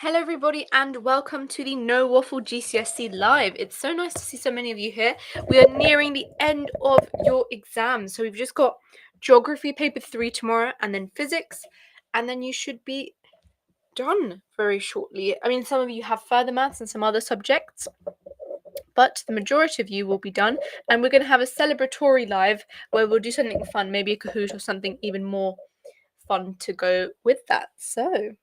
Hello, everybody, and welcome to the No Waffle GCSE Live. It's so nice to see so many of you here. We are nearing the end of your exams. So we've just got Geography Paper 3 tomorrow, and then Physics, and then you should be done very shortly. I mean, some of you have further maths and some other subjects, but the majority of you will be done, and we're going to have a celebratory live where we'll do something fun, maybe a Cahoot or something even more fun to go with that. So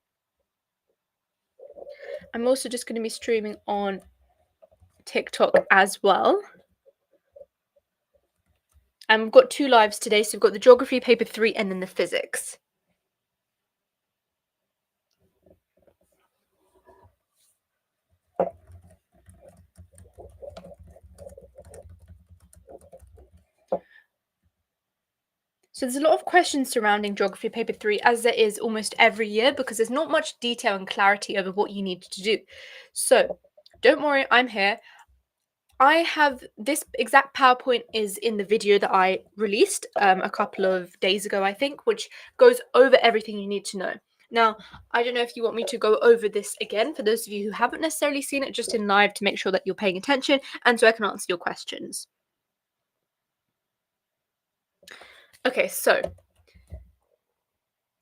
I'm also just going to be streaming on TikTok as well. And we've got two lives today, so we've got the Geography Paper 3 and then the Physics. So there's a lot of questions surrounding Geography Paper 3, as there is almost every year, because there's not much detail and clarity over what you need to do. So don't worry, I'm here. I have this exact PowerPoint is in the video that I released a couple of days ago, I think, which goes over everything you need to know. Now, I don't know if you want me to go over this again for those of you who haven't necessarily seen it just in live to make sure that you're paying attention and so I can answer your questions. Okay, so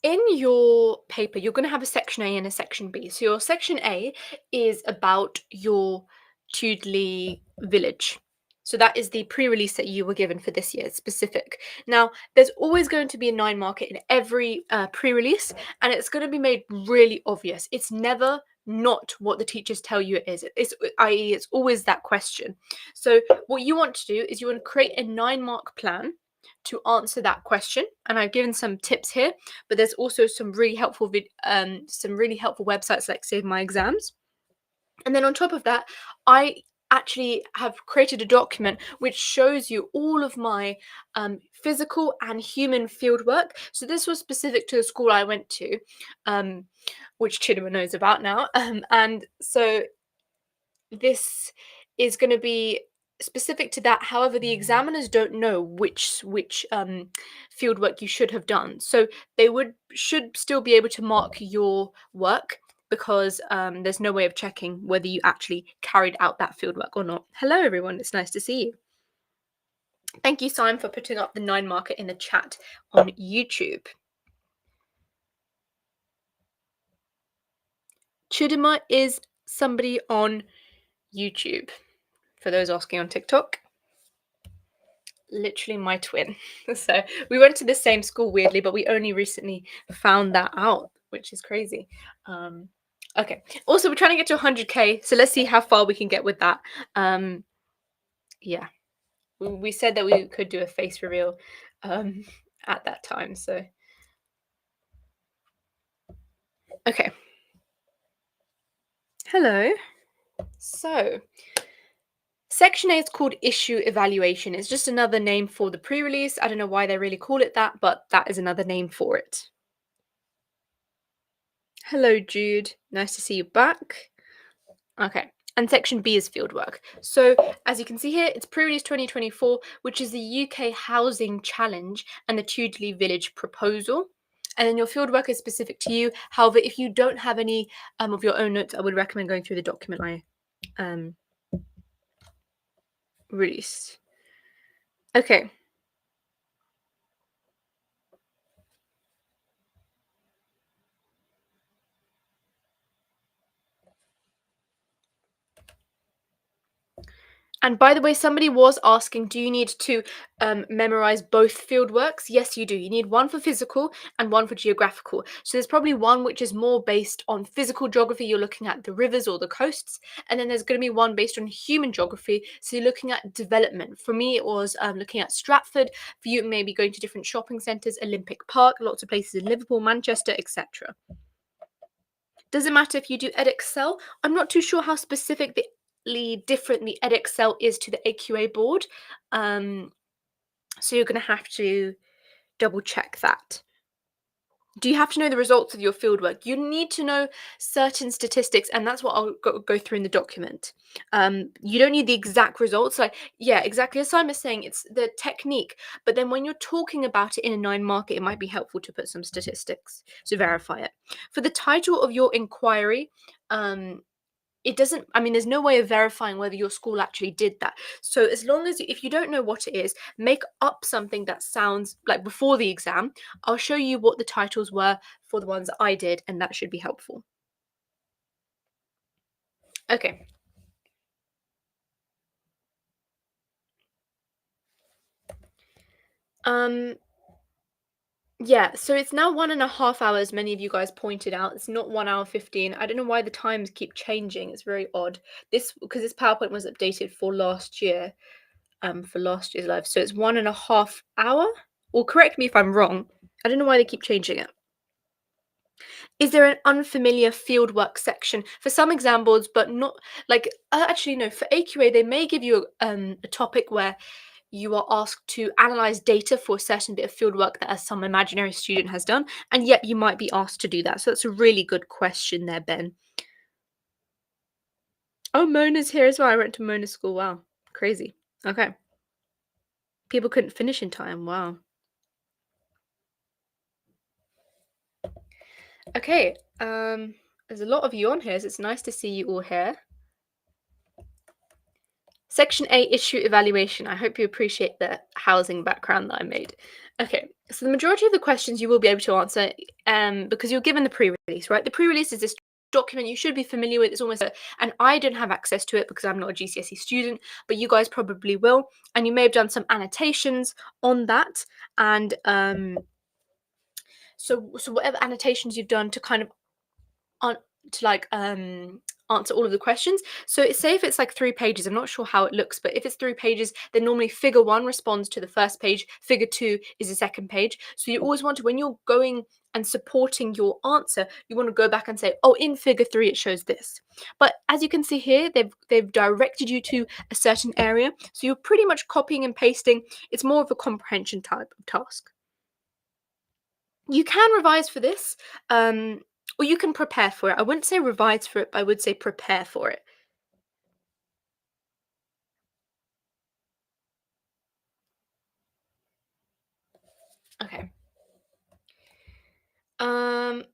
in your paper, you're going to have a section A and a section B. So your section A is about your Chudley village. So that is the pre-release that you were given for this year, specific. Now, there's always going to be a 9 marker in every pre-release, and it's going to be made really obvious. It's never not what the teachers tell you it is. I.e., it's always that question. So what you want to do is you want to create a 9-mark plan to answer that question, and I've given some tips here, but there's also some really helpful websites like Save My Exams. And then on top of that, I actually have created a document which shows you all of my physical and human fieldwork. So this was specific to the school I went to, which Chidima knows about now, and so this is going to be specific to that. However, the examiners don't know which fieldwork you should have done, so they should still be able to mark your work because there's no way of checking whether you actually carried out that fieldwork or not. Hello, everyone. It's nice to see you. Thank you, Simon, for putting up the 9 marker in the chat on YouTube. Chudima is somebody on YouTube. For those asking on TikTok, literally my twin. So we went to the same school weirdly, but we only recently found that out, which is crazy. Okay. Also, we're trying to get to 100k, so let's see how far we can get with that. Yeah, we said that we could do a face reveal at that time. So okay. Hello. So Section A is called Issue Evaluation. It's just another name for the pre-release. I don't know why they really call it that, but that is another name for it. Hello, Jude. Nice to see you back. Okay. And section B is fieldwork. So as you can see here, it's pre-release 2024, which is the UK Housing Challenge and the Chudley Village Proposal. And then your fieldwork is specific to you. However, if you don't have any of your own notes, I would recommend going through the document I released. Okay. And by the way, somebody was asking, do you need to memorize both fieldworks? Yes, you do. You need one for physical and one for geographical. So there's probably one which is more based on physical geography. You're looking at the rivers or the coasts. And then there's going to be one based on human geography. So you're looking at development. For me, it was looking at Stratford. For you, maybe going to different shopping centres, Olympic Park, lots of places in Liverpool, Manchester, etc. Does it matter if you do Edexcel? I'm not too sure how specific different the Edexcel is to the AQA board. So you're going to have to double check that. Do you have to know the results of your fieldwork? You need to know certain statistics, and that's what I'll go through in the document. You don't need the exact results. Like, yeah, exactly as Simon's saying, it's the technique. But then when you're talking about it in a 9 marker, it might be helpful to put some statistics to verify it. For the title of your inquiry, um, it doesn't, I mean, there's no way of verifying whether your school actually did that. So as long as, if you don't know what it is, make up something that sounds like before the exam. I'll show you what the titles were for the ones I did, and that should be helpful. Okay. Um, yeah, so it's now 1.5 hours, many of you guys pointed out. It's not 1 hour 15. I don't know why the times keep changing. It's very odd. This, because this PowerPoint was updated for last year's live. So it's 1.5 hour. Well, correct me if I'm wrong. I don't know why they keep changing it. Is there an unfamiliar fieldwork section for some exam boards, but not like actually no, for AQA they may give you a topic where you are asked to analyze data for a certain bit of fieldwork that some imaginary student has done, and yet you might be asked to do that. So that's a really good question there, Ben. Oh, Mona's here as well. I went to Mona's school. Wow, crazy. Okay. People couldn't finish in time. Wow. Okay. There's a lot of you on here, so it's nice to see you all here. Section A, issue evaluation. I hope you appreciate the housing background that I made. Okay, so the majority of the questions you will be able to answer because you're given the pre-release, right? The pre-release is this document you should be familiar with. It's almost and I don't have access to it because I'm not a GCSE student, but you guys probably will. And you may have done some annotations on that. And so whatever annotations you've done to kind of on to like answer all of the questions. So say if it's like 3 pages, I'm not sure how it looks, but if it's 3 pages, then normally figure 1 responds to the first page, figure 2 is the second page. So you always want to, when you're going and supporting your answer, you want to go back and say, oh, in figure 3 it shows this. But as you can see here, they've directed you to a certain area, so you're pretty much copying and pasting. It's more of a comprehension type of task. You can revise for this, or you can prepare for it. I wouldn't say revise for it, but I would say prepare for it. Okay. Um,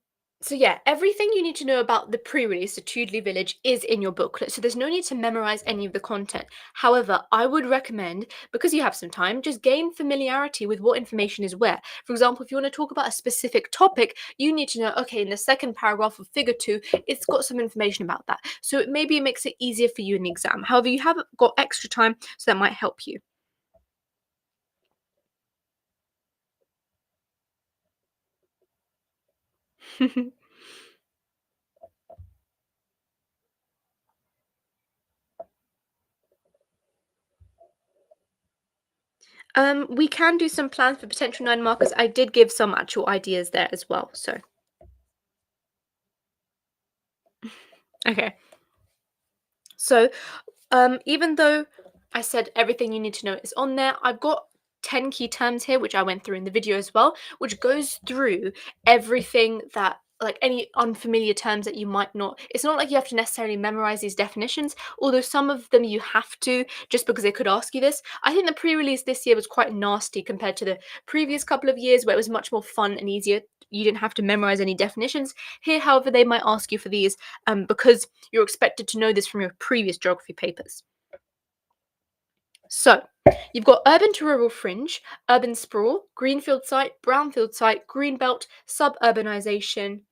so yeah, everything you need to know about the pre-release, the Chudley Village, is in your booklet. So there's no need to memorize any of the content. However, I would recommend, because you have some time, just gain familiarity with what information is where. For example, if you want to talk about a specific topic, you need to know, okay, in the second paragraph of figure 2, it's got some information about that. So maybe it makes it easier for you in the exam. However, you have got extra time, so that might help you. We can do some plans for potential 9 markers. I did give some actual ideas there as well. So, okay. So, even though I said everything you need to know is on there, I've got 10 key terms here, which I went through in the video as well, which goes through everything that, like any unfamiliar terms that you might not. It's not like you have to necessarily memorize these definitions, although some of them you have to just because they could ask you this. I think the pre release this year was quite nasty compared to the previous couple of years where it was much more fun and easier. You didn't have to memorize any definitions. Here, however, they might ask you for these because you're expected to know this from your previous geography papers. So, you've got urban to rural fringe, urban sprawl, greenfield site, brownfield site, greenbelt, suburbanization,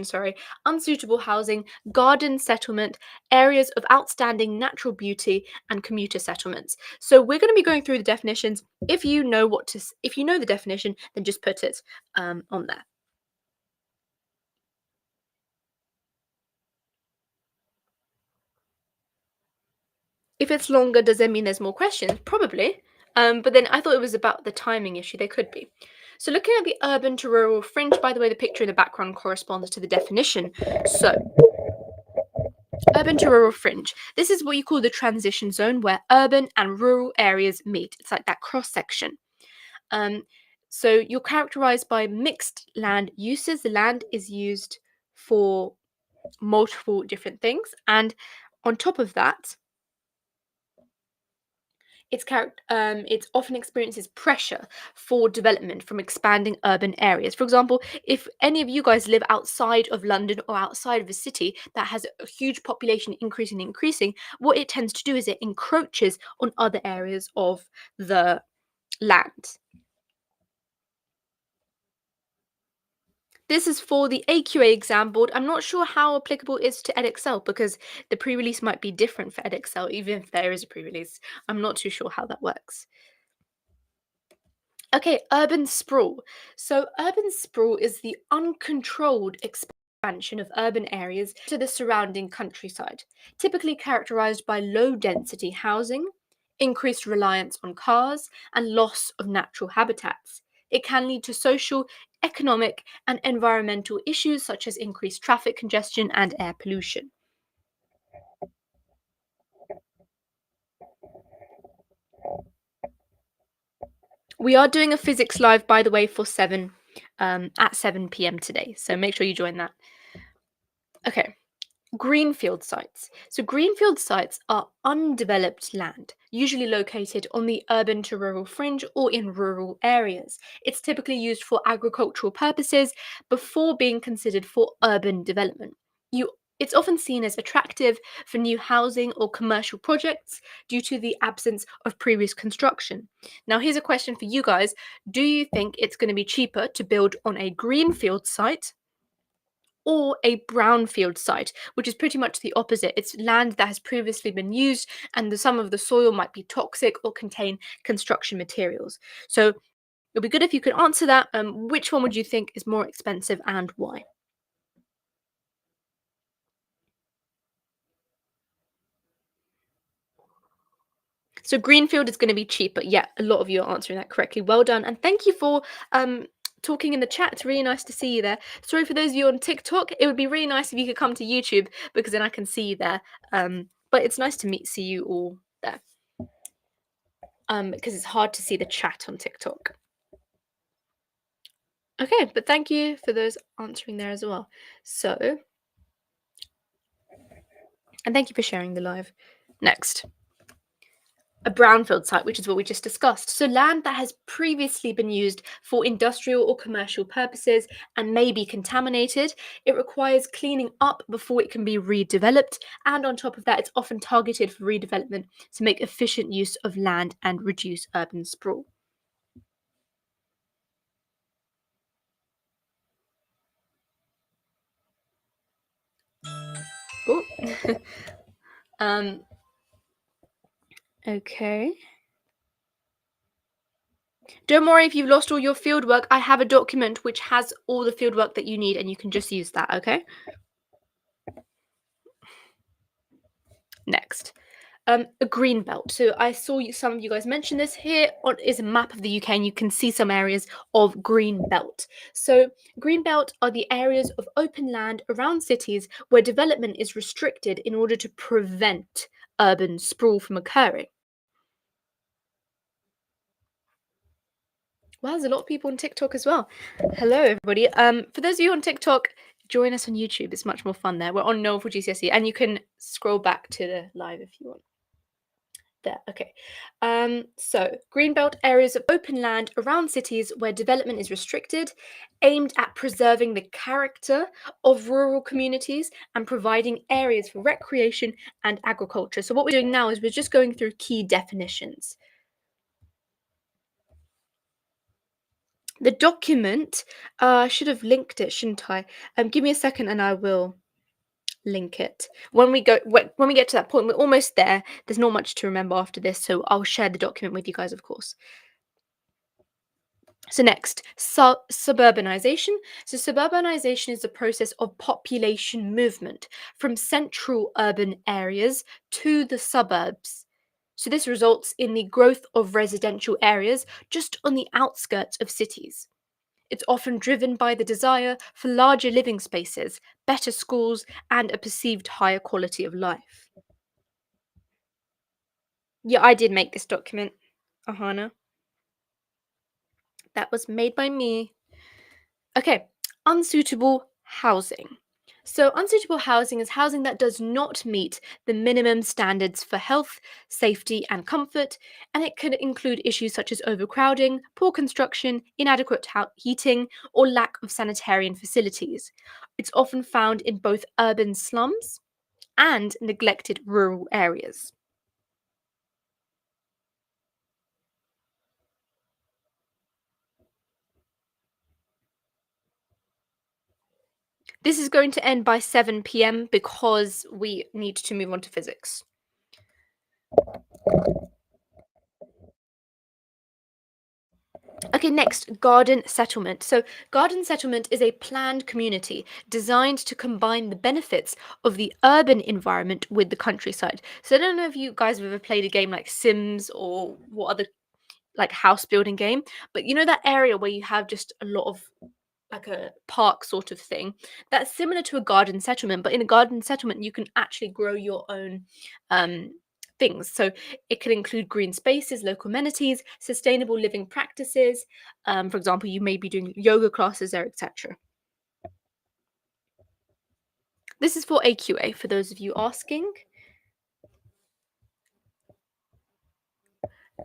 sorry, unsuitable housing, garden settlement, areas of outstanding natural beauty, and commuter settlements. So we're going to be going through the definitions. If you know if you know the definition, then just put it on there. If it's longer, does that mean there's more questions? Probably. But then I thought it was about the timing issue. There could be. So looking at the urban to rural fringe, by the way, the picture in the background corresponds to the definition. So urban to rural fringe. This is what you call the transition zone where urban and rural areas meet. It's like that cross section. Um, So you're characterized by mixed land uses. The land is used for multiple different things, and on top of that, it often experiences pressure for development from expanding urban areas. For example, if any of you guys live outside of London or outside of a city that has a huge population increasing, what it tends to do is it encroaches on other areas of the land. This is for the AQA exam board. I'm not sure how applicable it is to EdXL because the pre-release might be different for EdXL, even if there is a pre-release. I'm not too sure how that works. Okay, urban sprawl. So, urban sprawl is the uncontrolled expansion of urban areas to the surrounding countryside, typically characterized by low density housing, increased reliance on cars, and loss of natural habitats. It can lead to social, economic, and environmental issues such as increased traffic congestion and air pollution. We are doing a physics live, by the way, for 7 p.m. today, so make sure you join that. Okay. Greenfield sites. So, greenfield sites are undeveloped land, usually located on the urban to rural fringe or in rural areas. It's typically used for agricultural purposes before being considered for urban development. It's often seen as attractive for new housing or commercial projects due to the absence of previous construction. Now, here's a question for you guys. Do you think it's going to be cheaper to build on a greenfield site or a brownfield site, which is pretty much the opposite? It's land that has previously been used, and some of the soil might be toxic or contain construction materials. So it'll be good if you could answer that. Which one would you think is more expensive and why? So greenfield is going to be cheaper. Yeah, a lot of you are answering that correctly. Well done, and thank you for talking in the chat. It's really nice to see you there. Sorry for those of you on TikTok. It would be really nice if you could come to YouTube because then I can see you there. But it's nice to see you all there. Because it's hard to see the chat on TikTok. Okay, but thank you for those answering there as well. So, and thank you for sharing the live. Next, a brownfield site, which is what we just discussed. So, land that has previously been used for industrial or commercial purposes and may be contaminated. It requires cleaning up before it can be redeveloped. And on top of that, it's often targeted for redevelopment to make efficient use of land and reduce urban sprawl. Oh. um, okay. Don't worry if you've lost all your fieldwork. I have a document which has all the fieldwork that you need, and you can just use that, okay? Next. A green belt. So I saw some of you guys mention this. Here is a map of the UK, and you can see some areas of green belt. So green belt are the areas of open land around cities where development is restricted in order to prevent urban sprawl from occurring. Well, there's a lot of people on TikTok as well. Hello, everybody. For those of you on TikTok, join us on YouTube. It's much more fun there. We're on Known for GCSE, and you can scroll back to the live if you want. There, okay. So greenbelt areas of open land around cities where development is restricted, aimed at preserving the character of rural communities and providing areas for recreation and agriculture. So what we're doing now is we're just going through key definitions. The document, I should have linked it, shouldn't I? Give me a second and I will link it. When we get to that point, we're almost there. There's not much to remember after this, so I'll share the document with you guys, of course. So next, suburbanization. So suburbanization is the process of population movement from central urban areas to the suburbs. So this results in the growth of residential areas just on the outskirts of cities. It's often driven by the desire for larger living spaces, better schools, and a perceived higher quality of life. Yeah, I did make this document, Ahana. That was made by me. Okay, unsuitable housing. So, unsuitable housing is housing that does not meet the minimum standards for health, safety, and comfort, and it could include issues such as overcrowding, poor construction, inadequate heating, or lack of sanitarian facilities. It's often found in both urban slums and neglected rural areas. This is going to end by 7 p.m. because we need to move on to physics. Okay, next, garden settlement. So, garden settlement is a planned community designed to combine the benefits of the urban environment with the countryside. So, I don't know if you guys have ever played a game like Sims or what other like house building game, but you know that area where you have just a lot of like a park sort of thing. That's similar to a garden settlement, but in a garden settlement, you can actually grow your own um, things. So it can include green spaces, local amenities, sustainable living practices. For example, you may be doing yoga classes there, etc. This is for AQA, for those of you asking.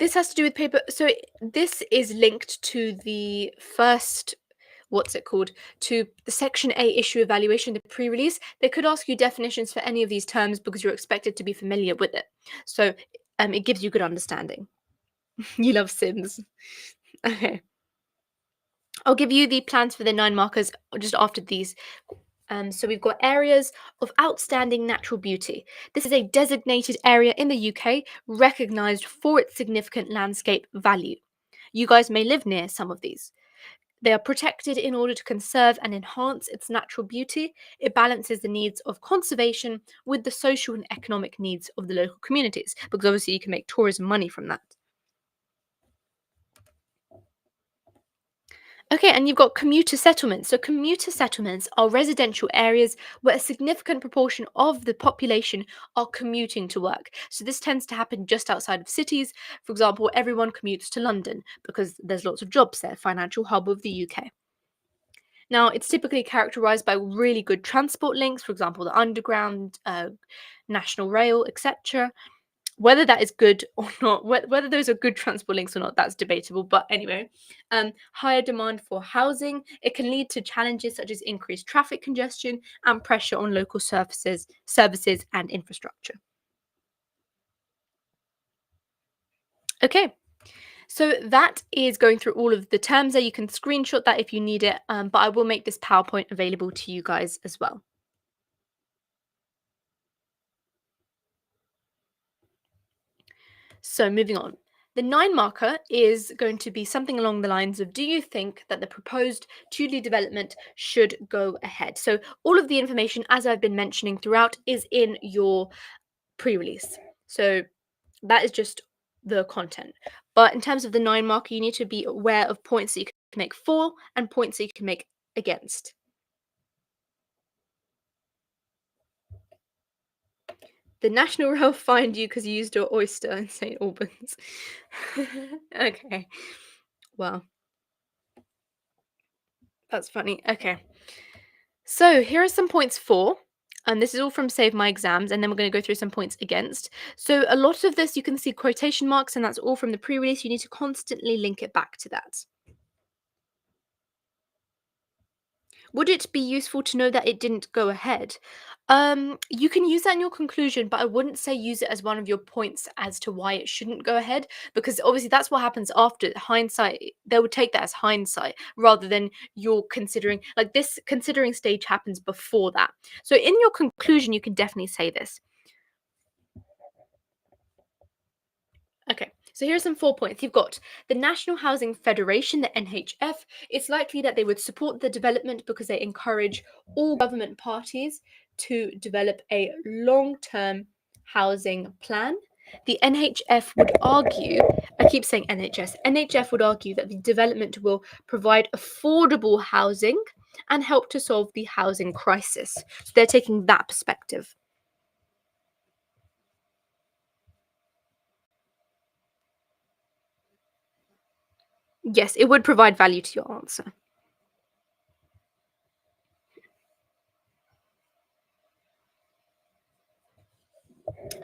This has to do with paper. So this is linked to the first, what's it called, to the Section A issue evaluation, the pre-release. They could ask you definitions for any of these terms because you're expected to be familiar with it. So it gives you good understanding. You love Sims. Okay. I'll give you the plans for the 9 markers just after these. So we've got areas of outstanding natural beauty. This is a designated area in the UK recognised for its significant landscape value. You guys may live near some of these. They are protected in order to conserve and enhance its natural beauty. It balances the needs of conservation with the social and economic needs of the local communities, because obviously you can make tourism money from that. Okay, and you've got commuter settlements. So, commuter settlements are residential areas where a significant proportion of the population are commuting to work. So, this tends to happen just outside of cities. For example, everyone commutes to London because there's lots of jobs there, financial hub of the UK. Now, it's typically characterized by really good transport links, for example, the underground, national rail, etc. Whether that is good or not, whether those are good transport links or not, that's debatable. But anyway, higher demand for housing, it can lead to challenges such as increased traffic congestion and pressure on local services and infrastructure. Okay, so that is going through all of the terms there. You can screenshot that if you need it, but I will make this PowerPoint available to you guys as well. So moving on. The 9 marker is going to be something along the lines of, do you think that the proposed Chudley development should go ahead? So all of the information, as I've been mentioning throughout, is in your pre-release. So that is just the content. But in terms of the 9 marker, you need to be aware of points that you can make for and points that you can make against. The National Rail fined you because you used your oyster in St. Albans. Okay. Well, that's funny. Okay. So here are some points for, and this is all from Save My Exams, and then we're going to go through some points against. So a lot of this you can see quotation marks, and that's all from the pre-release. You need to constantly link it back to that. Would it be useful to know that it didn't go ahead? You can use that in your conclusion, but I wouldn't say use it as one of your points as to why it shouldn't go ahead, because obviously that's what happens after hindsight. They would take that as hindsight rather than you're considering, like this considering stage happens before that. So in your conclusion, you can definitely say this. Okay, so here are some 4 points. You've got the National Housing Federation, the NHF. It's likely that they would support the development because they encourage all government parties to develop a long term housing plan. The NHF would argue, I keep saying NHS, NHF would argue that the development will provide affordable housing and help to solve the housing crisis. So they're taking that perspective. Yes, it would provide value to your answer.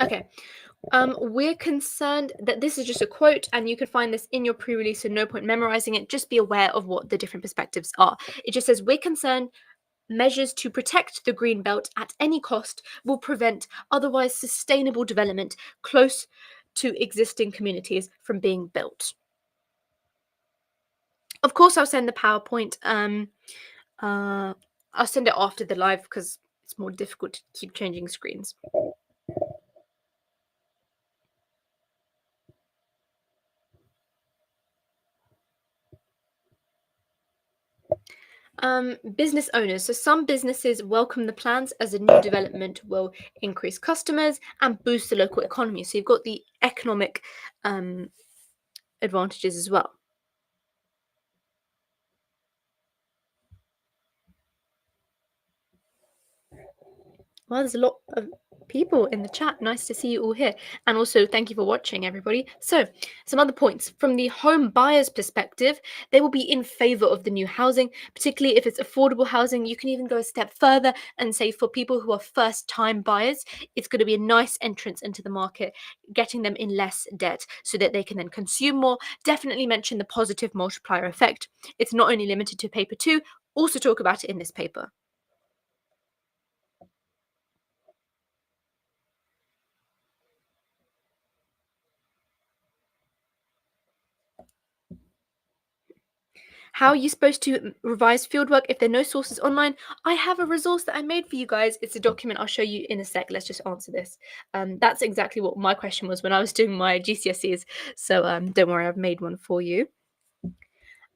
Okay. We're concerned that this is just a quote, and you can find this in your pre-release, so no point memorizing it. Just be aware of what the different perspectives are. It just says, we're concerned measures to protect the green belt at any cost will prevent otherwise sustainable development close to existing communities from being built. Of course, I'll send the PowerPoint. Uh, I'll send it after the live because it's more difficult to keep changing screens. Business owners. So some businesses welcome the plans as a new development will increase customers and boost the local economy. So you've got the economic um, advantages as well. Well, there's a lot of people in the chat. Nice to see you all here. And also, thank you for watching, everybody. So, some other points. From the home buyer's perspective, they will be in favor of the new housing, particularly if it's affordable housing. You can even go a step further and say for people who are first time buyers, it's going to be a nice entrance into the market, getting them in less debt so that they can then consume more. Definitely mention the positive multiplier effect. It's not only limited to paper two, also talk about it in this paper. How are you supposed to revise fieldwork if there are no sources online? I have a resource that I made for you guys. It's a document I'll show you in a sec. Let's just answer this. That's exactly what my question was when I was doing my GCSEs. So don't worry, I've made one for you.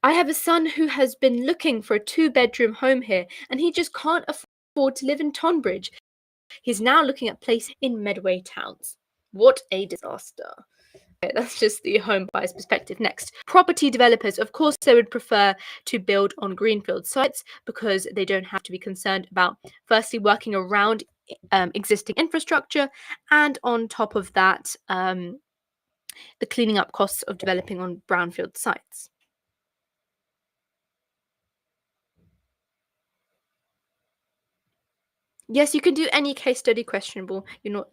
I have a son who has been looking for a two-bedroom home here, and he just can't afford to live in Tonbridge. He's now looking at places in Medway towns. What a disaster. Okay, that's just the home buyer's perspective. Next, property developers. Of course, they would prefer to build on greenfield sites because they don't have to be concerned about, firstly, working around existing infrastructure, and on top of that, the cleaning up costs of developing on brownfield sites. Yes, you can do any case study questionable. You're not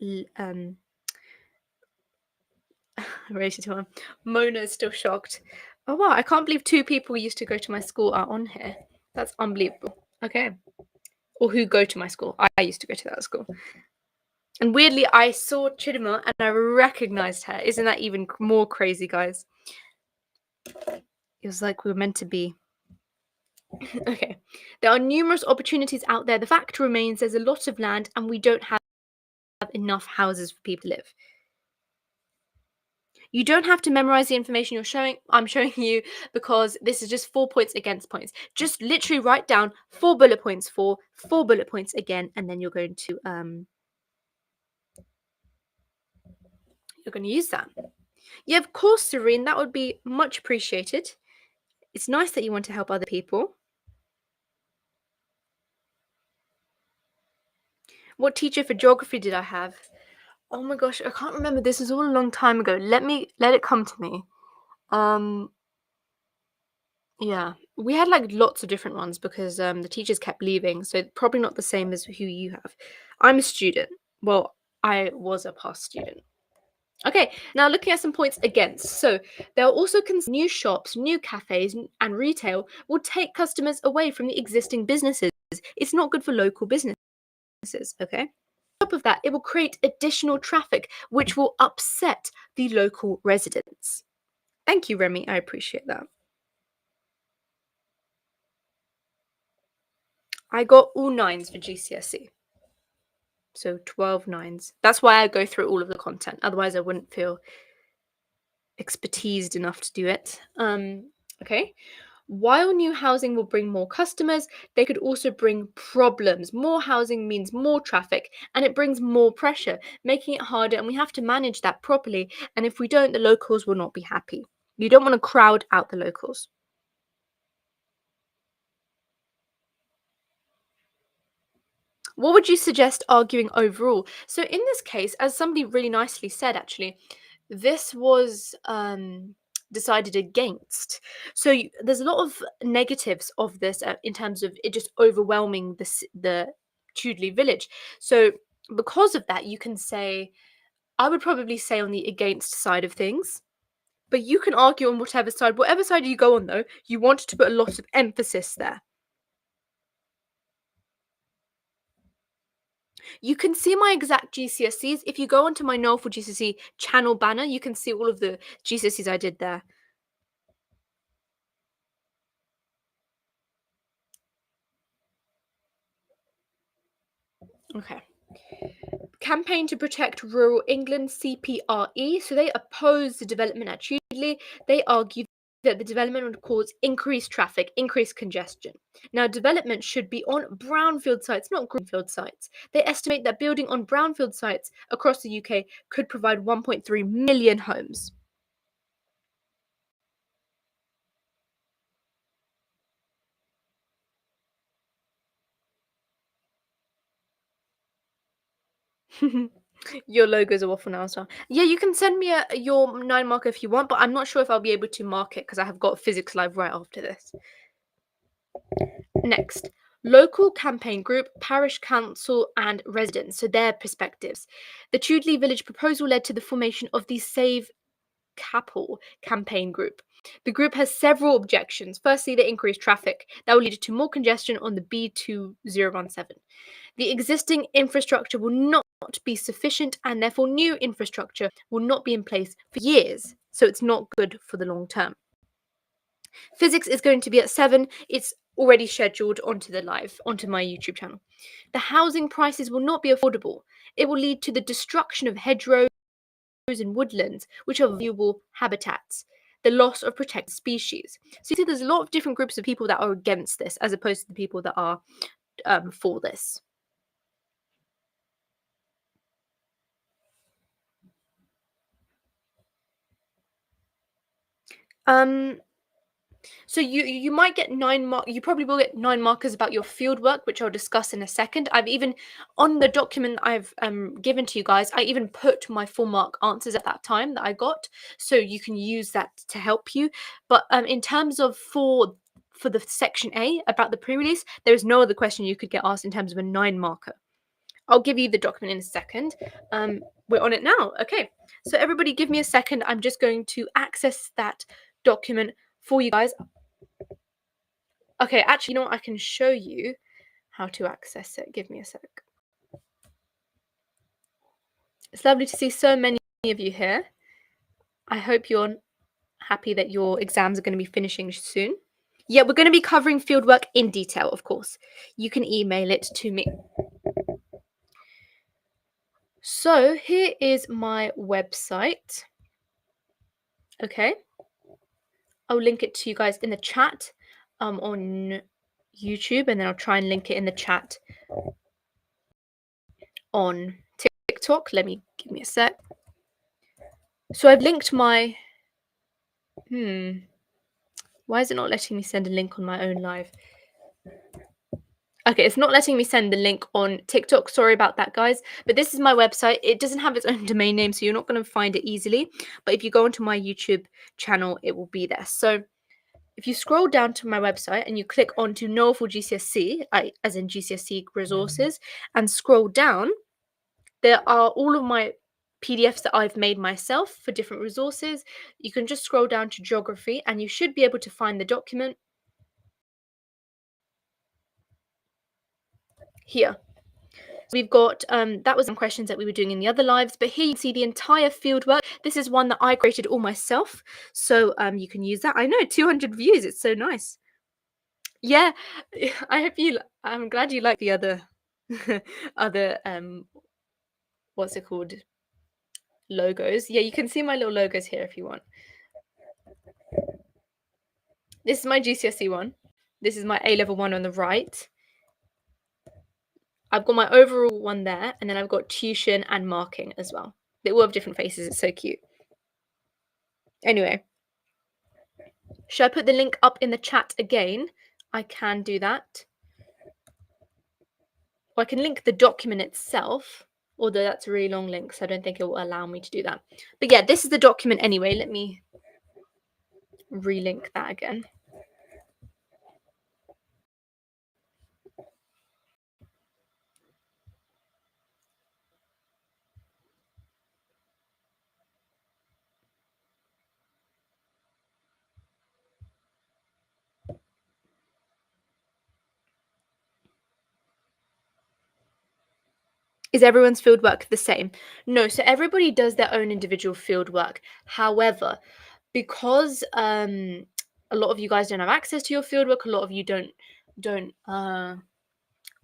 rated to one. Mona is still shocked. Oh wow, I can't believe two people who used to go to my school are on here. That's unbelievable. Okay. Or who go to my school. I used to go to that school. And weirdly, I saw Chidima and I recognized her. Isn't that even more crazy, guys? It was like we were meant to be. Okay. There are numerous opportunities out there. The fact remains there's a lot of land and we don't have enough houses for people to live. You don't have to memorize the information I'm showing you because this is just 4 points against points. Just literally write down 4 bullet points for 4 bullet points again, and then you're going to use that. Yeah, of course, Serene, that would be much appreciated. It's nice that you want to help other people. What teacher for geography did I have? Oh my gosh, I can't remember. This is all a long time ago. Let it come to me. Um yeah. We had like lots of different ones because the teachers kept leaving, so probably not the same as who you have. I'm a student. Well, I was a past student. Okay, now looking at some points against. So there are also new shops, new cafes, and retail will take customers away from the existing businesses. It's not good for local businesses, okay? On top of that, it will create additional traffic, which will upset the local residents. Thank you, Remy. I appreciate that. I got all nines for GCSE. So 12 nines. That's why I go through all of the content. Otherwise, I wouldn't feel expertised enough to do it. Okay. While new housing will bring more customers, they could also bring problems. More housing means more traffic and it brings more pressure, making it harder. And we have to manage that properly. And if we don't, the locals will not be happy. You don't want to crowd out the locals. What would you suggest arguing overall? So, in this case, as somebody really nicely said, actually, this was decided against. So there's a lot of negatives of this in terms of it just overwhelming the Chudley village. So because of that, you can say, I would probably say on the against side of things, but you can argue on whatever side you go on though, you want to put a lot of emphasis there. You can see my exact GCSEs. If you go onto my Noel for GCSE channel banner, you can see all of the GCSEs I did there. Okay. Campaign to Protect Rural England, CPRE. So they oppose the development at Chudley. They argue that the development would cause increased traffic, increased congestion. Now, development should be on brownfield sites, not greenfield sites. They estimate that building on brownfield sites across the UK could provide 1.3 million homes. Your logos are awful now as well. Yeah, you can send me your 9 marker if you want, but I'm not sure if I'll be able to mark it because I have got physics live right after this. Next, local campaign group, parish council, and residents, so their perspectives. The Chudley Village proposal led to the formation of the Save Capel campaign group. The group has several objections. Firstly, the increased traffic that will lead to more congestion on the B2017. The existing infrastructure will not be sufficient, and therefore new infrastructure will not be in place for years. So it's not good for the long term. Physics is going to be at 7. It's already scheduled onto my YouTube channel. The housing prices will not be affordable. It will lead to the destruction of hedgerows and woodlands, which are valuable habitats, the loss of protected species. So you see there's a lot of different groups of people that are against this as opposed to the people that are for this. So you might get 9 mark. You probably will get 9 markers about your field work, which I'll discuss in a second. I've even on the document I've given to you guys, I even put my full mark answers at that time that I got, so you can use that to help you. But in terms of for the section A about the pre-release, there is no other question you could get asked in terms of a 9 marker. I'll give you the document in a second. We're on it now. Okay, so everybody give me a second. I'm just going to access that document for you guys. Okay, actually, you know what? I can show you how to access it. Give me a sec. It's lovely to see so many of you here. I hope you're happy that your exams are going to be finishing soon. Yeah, we're going to be covering fieldwork in detail, of course. You can email it to me. So here is my website. Okay. I'll link it to you guys in the chat on YouTube, and then I'll try and link it in the chat on TikTok. Give me a sec. So I've linked my why is it not letting me send a link on my own live? Okay, it's not letting me send the link on TikTok. Sorry about that, guys. But this is my website. It doesn't have its own domain name, so you're not going to find it easily. But if you go onto my YouTube channel, it will be there. So if you scroll down to my website and you click onto Noel for GCSE, as in GCSE resources, and scroll down, there are all of my PDFs that I've made myself for different resources. You can just scroll down to geography and you should be able to find the document here. We've got that was some questions that we were doing in the other lives, but here you see the entire fieldwork. This is one that I created all myself, so you can use that. I know 200 views. It's so nice. Yeah, I'm glad you like the other other what's it called, logos. Yeah, you can see my little logos here if you want. This is my GCSE one. This is my A-level one on the right. I've got my overall one there, and then I've got tuition and marking as well. They all have different faces. It's so cute. Anyway, should I put the link up in the chat again? I can do that. Or I can link the document itself, although that's a really long link, so I don't think it will allow me to do that. But yeah, this is the document anyway. Let me relink that again. Is everyone's fieldwork the same? No, so everybody does their own individual fieldwork. However, because a lot of you guys don't have access to your fieldwork, a lot of you don't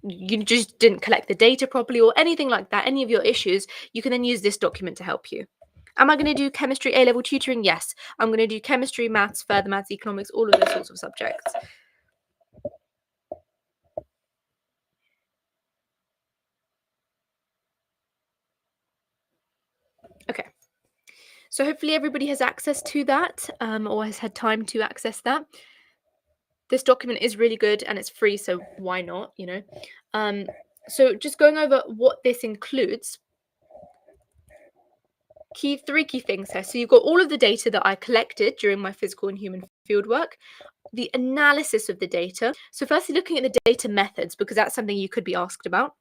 you just didn't collect the data properly or anything like that, any of your issues, you can then use this document to help you. Am I going to do chemistry A level tutoring? Yes. I'm going to do chemistry, maths, further maths, economics, all of those sorts of subjects. Okay. So hopefully everybody has access to that, or has had time to access that. This document is really good and it's free, so why not, you know? So just going over what this includes, three key things here. So you've got all of the data that I collected during my physical and human fieldwork, the analysis of the data. So firstly, looking at the data methods, because that's something you could be asked about.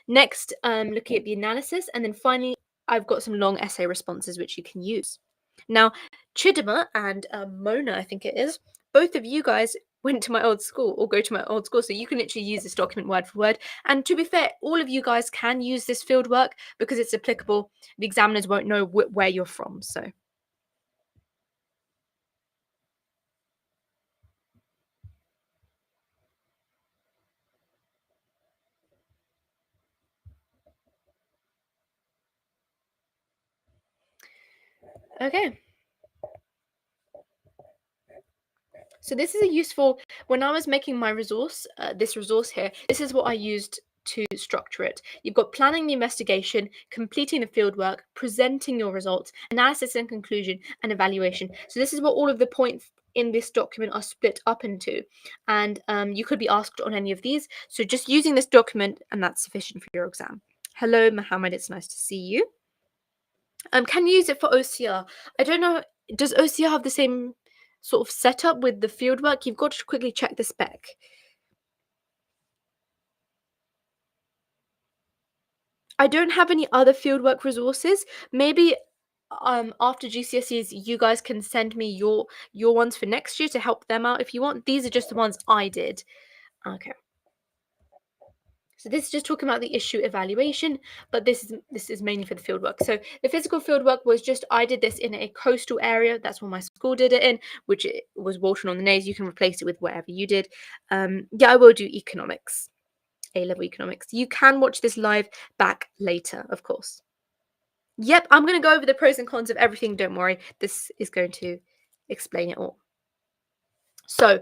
Next, looking at the analysis, and then finally, I've got some long essay responses which you can use. Now, Chidima and Mona, I think it is, both of you guys went to my old school or go to my old school, so you can literally use this document word for word. And to be fair, all of you guys can use this field work because it's applicable. The examiners won't know where you're from, so. Okay. So this is a useful, when I was making my resource, this resource here, this is what I used to structure it. You've got planning the investigation, completing the fieldwork, presenting your results, analysis and conclusion, and evaluation. So this is what all of the points in this document are split up into. And you could be asked on any of these. So just using this document, and that's sufficient for your exam. Hello, Mohammed, it's nice to see you. Can you use it for OCR? I don't know. Does OCR have the same sort of setup with the fieldwork? You've got to quickly check the spec. I don't have any other fieldwork resources. Maybe after GCSEs, you guys can send me your ones for next year to help them out if you want. These are just the ones I did. Okay. So this is just talking about the issue evaluation, but this is mainly for the fieldwork. So the physical fieldwork was just I did this in a coastal area. That's where my school did it in, which it was Walton on the Naze. You can replace it with whatever you did. Yeah, I will do economics, A-level economics. You can watch this live back later, of course. Yep, I'm going to go over the pros and cons of everything. Don't worry, this is going to explain it all. So,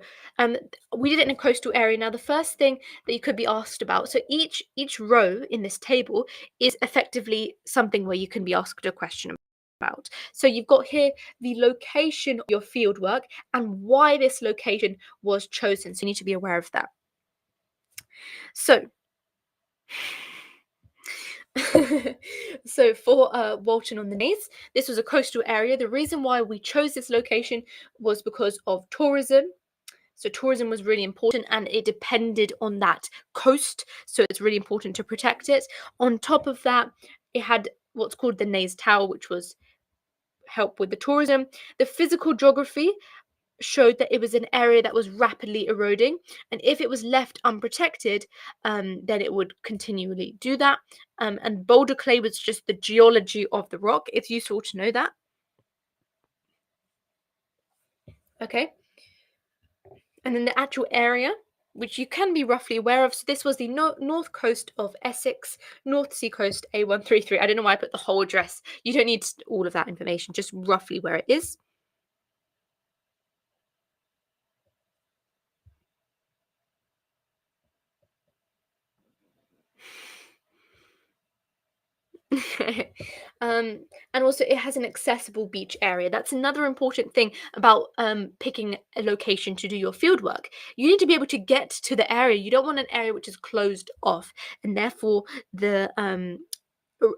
we did it in a coastal area. Now, the first thing that you could be asked about, so each row in this table is effectively something where you can be asked a question about. So you've got here the location of your field work and why this location was chosen. So you need to be aware of that. So, so for Walton on the Naze, this was a coastal area. The reason why we chose this location was because of tourism. So tourism was really important and it depended on that coast. So it's really important to protect it. On top of that, it had what's called the Naze Tower, which was help with the tourism. The physical geography showed that it was an area that was rapidly eroding. And if it was left unprotected, then it would continually do that. And boulder clay was just the geology of the rock. It's useful to know that. Okay. And then the actual area, which you can be roughly aware of. So this was the north coast of Essex, North Sea coast A133. I don't know why I put the whole address. You don't need all of that information, just roughly where it is. And also it has an accessible beach area. That's another important thing about picking a location to do your field work. You need to be able to get to the area. You don't want an area which is closed off, and therefore the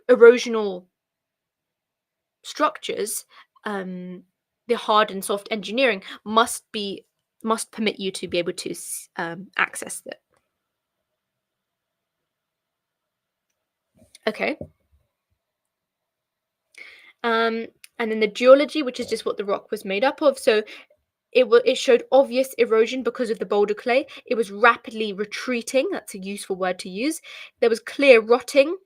erosional structures the hard and soft engineering must permit you to be able to access it. Okay. Um, and then the geology, which is just what the rock was made up of. So it showed obvious erosion because of the boulder clay. It was rapidly retreating. That's a useful word to use. There was clear rotting.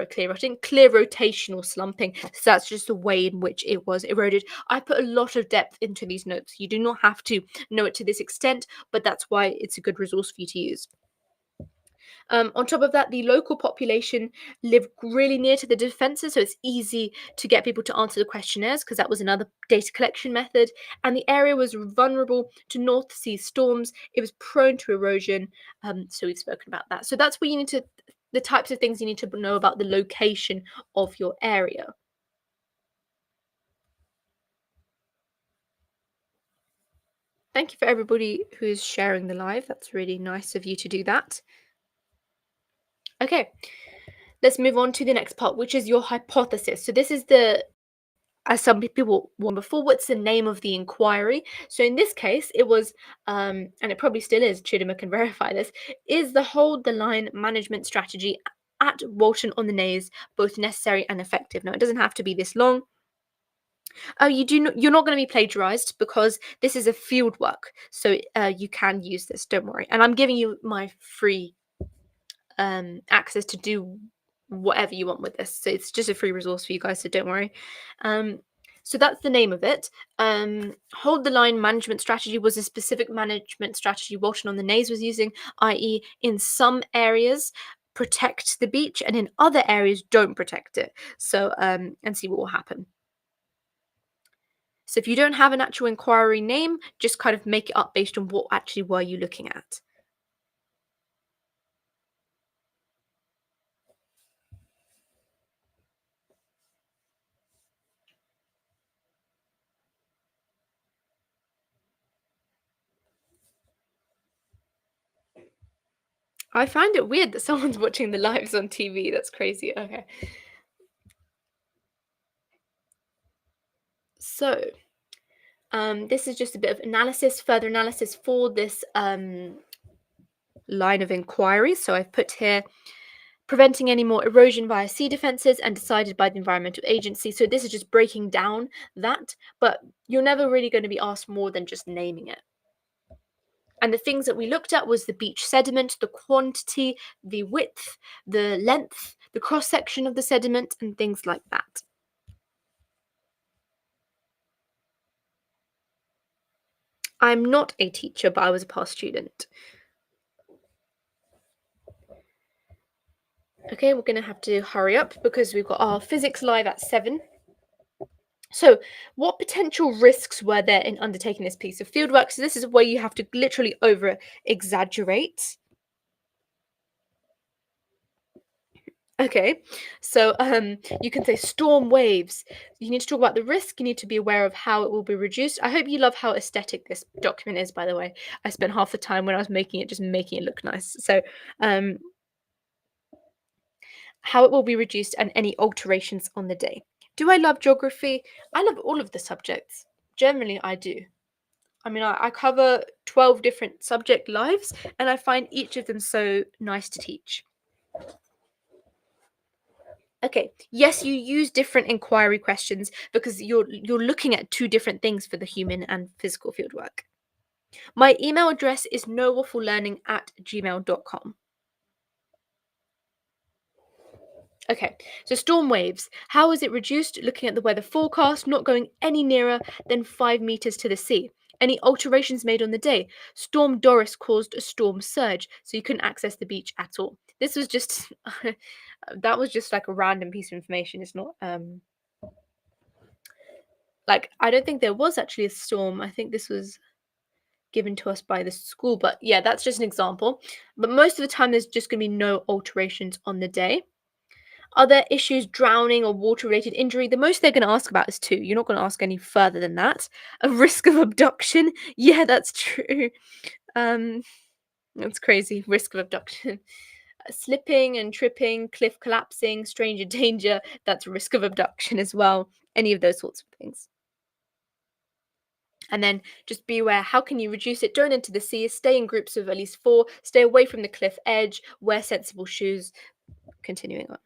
Clear rotting, clear rotational slumping. So that's just the way in which it was eroded. I put a lot of depth into these notes. You do not have to know it to this extent, but that's why it's a good resource for you to use. On top of that, the local population lived really near to the defences, so it's easy to get people to answer the questionnaires because that was another data collection method. And the area was vulnerable to North Sea storms. It was prone to erosion. So we've spoken about that. So that's what you need to, the types of things you need to know about the location of your area. Thank you for everybody who's sharing the live. That's really nice of you to do that. Okay, let's move on to the next part, which is your hypothesis. So this is the, as some people want before, what's the name of the inquiry? So in this case, it was, and it probably still is, Chidima can verify this, is the hold the line management strategy at Walton on the Naze both necessary and effective? Now, it doesn't have to be this long. You're not going to be plagiarized because this is a field work, so you can use this. Don't worry. And I'm giving you my free access to do whatever you want with this. So it's just a free resource for you guys, so don't worry. So that's the name of it. Hold the line management strategy was a specific management strategy Walton on the Naze was using, i.e., in some areas protect the beach and in other areas don't protect it. So and see what will happen. So if you don't have an actual inquiry name, just kind of make it up based on what actually were you looking at. I find it weird that someone's watching the lives on TV. That's crazy. Okay. So, this is just a bit of analysis, further analysis for this line of inquiry. So I've put here preventing any more erosion via sea defences and decided by the environmental agency. So this is just breaking down that, but you're never really going to be asked more than just naming it. And the things that we looked at was the beach sediment, the quantity, the width, the length, the cross section of the sediment, and things like that. I'm not a teacher, but I was a past student. Okay, we're going to have to hurry up because we've got our physics live at 7. So, what potential risks were there in undertaking this piece of fieldwork? So, this is where you have to literally over exaggerate. Okay, so you can say storm waves. You need to talk about the risk. You need to be aware of how it will be reduced. I hope you love how aesthetic this document is. By the way, I spent half the time when I was making it just making it look nice. So, how it will be reduced and any alterations on the day. Do I love geography? I love all of the subjects. Generally, I do. I mean, I cover 12 different subject lives, and I find each of them so nice to teach. Okay, yes, you use different inquiry questions because you're looking at two different things for the human and physical fieldwork. My email address is nowafflelearning@gmail.com. Okay, so storm waves. How is it reduced? Looking at the weather forecast, not going any nearer than 5 meters to the sea. Any alterations made on the day? Storm Doris caused a storm surge, so you couldn't access the beach at all. This was just that was just like a random piece of information. It's not like I don't think there was actually a storm. I think this was given to us by the school, but yeah, that's just an example. But most of the time, there's just going to be no alterations on the day. Are there issues, drowning or water related injury? The most they're going to ask about is 2. You're not going to ask any further than that. A risk of abduction? Yeah, that's true. Um, that's crazy. Risk of abduction. Slipping and tripping, cliff collapsing, stranger danger. That's risk of abduction as well. Any of those sorts of things. And then just be aware, how can you reduce it? Don't enter the sea, stay in groups of at least 4, stay away from the cliff edge, wear sensible shoes. Continuing on.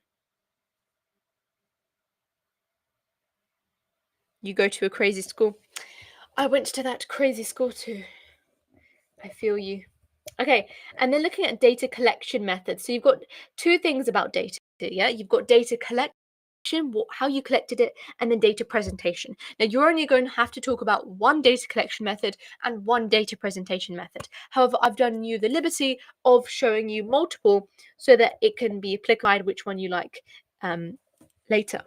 You go to a crazy school. I went to that crazy school too. I feel you. Okay, and then looking at data collection methods. So you've got two things about data, yeah? You've got data collection, how you collected it, and then data presentation. Now you're only going to have to talk about one data collection method and one data presentation method. However, I've done you the liberty of showing you multiple so that it can be applied which one you like later.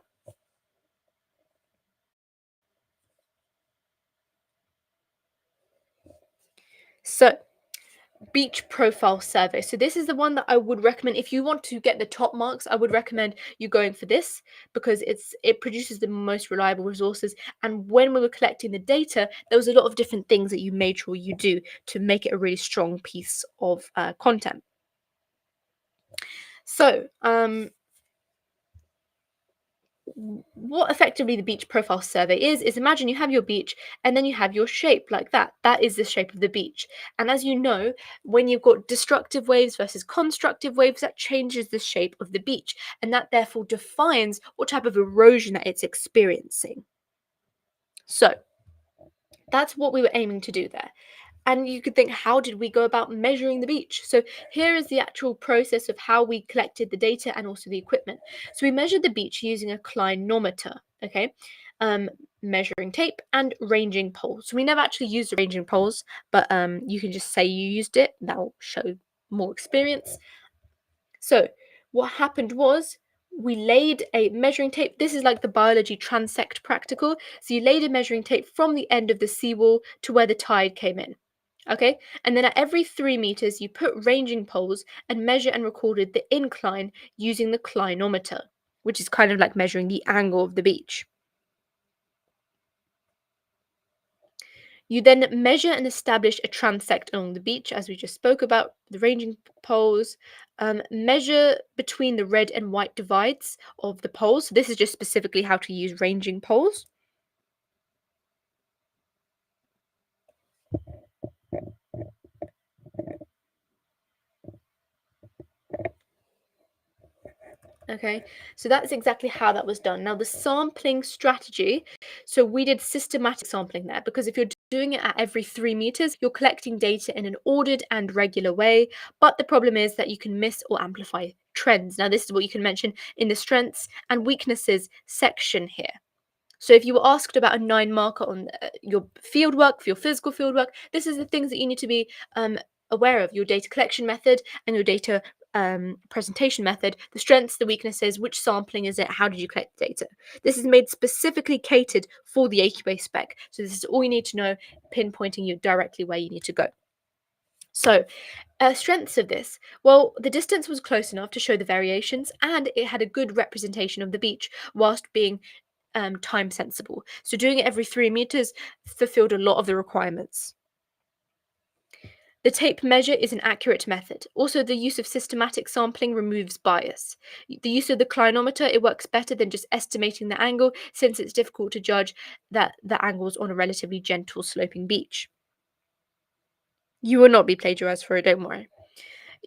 So beach profile survey. So this is the one that I would recommend if you want to get the top marks. I would recommend you going for this because it produces the most reliable resources. And when we were collecting the data, there was a lot of different things that you made sure you do to make it a really strong piece of content. So what effectively the beach profile survey is imagine you have your beach and then you have your shape like that is the shape of the beach. And as you know, when you've got destructive waves versus constructive waves, that changes the shape of the beach, and that therefore defines what type of erosion that it's experiencing. So that's what we were aiming to do there. And you could think, how did we go about measuring the beach? So here is the actual process of how we collected the data and also the equipment. So we measured the beach using a clinometer, okay, measuring tape and ranging poles. So we never actually used the ranging poles, but you can just say you used it. That will show more experience. So what happened was we laid a measuring tape. This is like the biology transect practical. So you laid a measuring tape from the end of the seawall to where the tide came in. Okay, and then at every 3 meters, you put ranging poles and measure and recorded the incline using the clinometer, which is kind of like measuring the angle of the beach. You then measure and establish a transect along the beach, as we just spoke about, the ranging poles. Measure between the red and white divides of the poles. So this is just specifically how to use ranging poles. Okay, so that's exactly how that was done. Now, the sampling strategy, so we did systematic sampling there because if you're doing it at every 3 meters, you're collecting data in an ordered and regular way. But the problem is that you can miss or amplify trends. Now, this is what you can mention in the strengths and weaknesses section here. So if you were asked about a 9 marker on your field work, for your physical field work, this is the things that you need to be aware of: your data collection method and your data presentation method, the strengths, the weaknesses, which sampling is it, how did you collect the data. This is made specifically catered for the AQA spec. So this is all you need to know, pinpointing you directly where you need to go. So, strengths of this. Well, the distance was close enough to show the variations, and it had a good representation of the beach whilst being time sensible. So doing it every 3 meters fulfilled a lot of the requirements. The tape measure is an accurate method. Also, the use of systematic sampling removes bias. The use of the clinometer, it works better than just estimating the angle, since it's difficult to judge that the angles on a relatively gentle sloping beach. You will not be plagiarized for it, don't worry.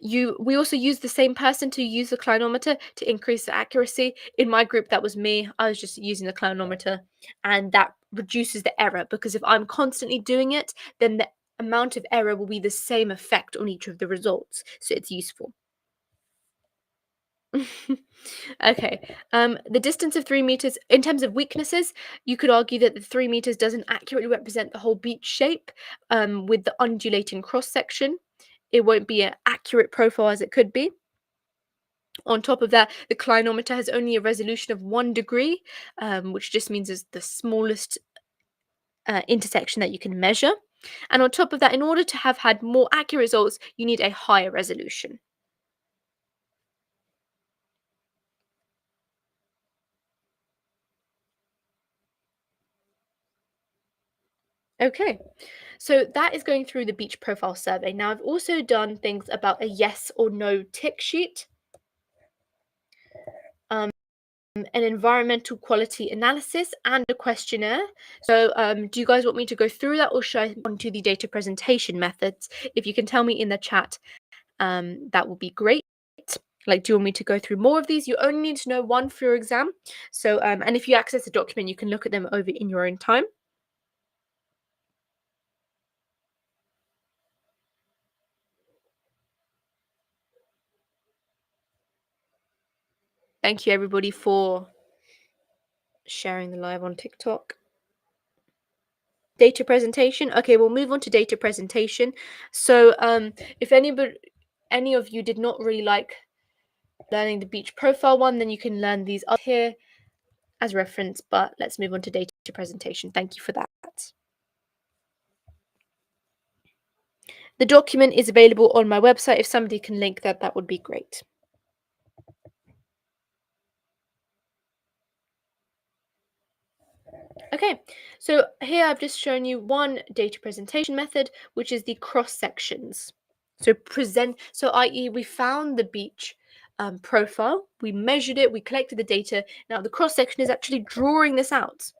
We also use the same person to use the clinometer to increase the accuracy. In my group, that was me. I was just using the clinometer, and that reduces the error, because if I'm constantly doing it, then the amount of error will be the same effect on each of the results, so it's useful. Okay, the distance of 3 meters, in terms of weaknesses, you could argue that the 3 meters doesn't accurately represent the whole beach shape, with the undulating cross section. It won't be an accurate profile as it could be. On top of that, the clinometer has only a resolution of 1 degree, which just means it's the smallest intersection that you can measure. And on top of that, in order to have had more accurate results, you need a higher resolution. Okay, so that is going through the beach profile survey. Now, I've also done things about a yes or no tick sheet. Um, an environmental quality analysis, and a questionnaire. So, do you guys want me to go through that, or should I on to the data presentation methods? If you can tell me in the chat, that would be great. Like, do you want me to go through more of these? You only need to know one for your exam. So, and if you access a document, you can look at them over in your own time. Thank you, everybody, for sharing the live on TikTok. Data presentation. Okay, we'll move on to data presentation. So, if any of you did not really like learning the beach profile one, then you can learn these up here as reference. But let's move on to data presentation. Thank you for that. The document is available on my website. If somebody can link that, that would be great. Okay, so here I've just shown you one data presentation method, which is the cross sections. So i.e. we found the beach profile, we measured it, we collected the data. Now the cross section is actually drawing this out.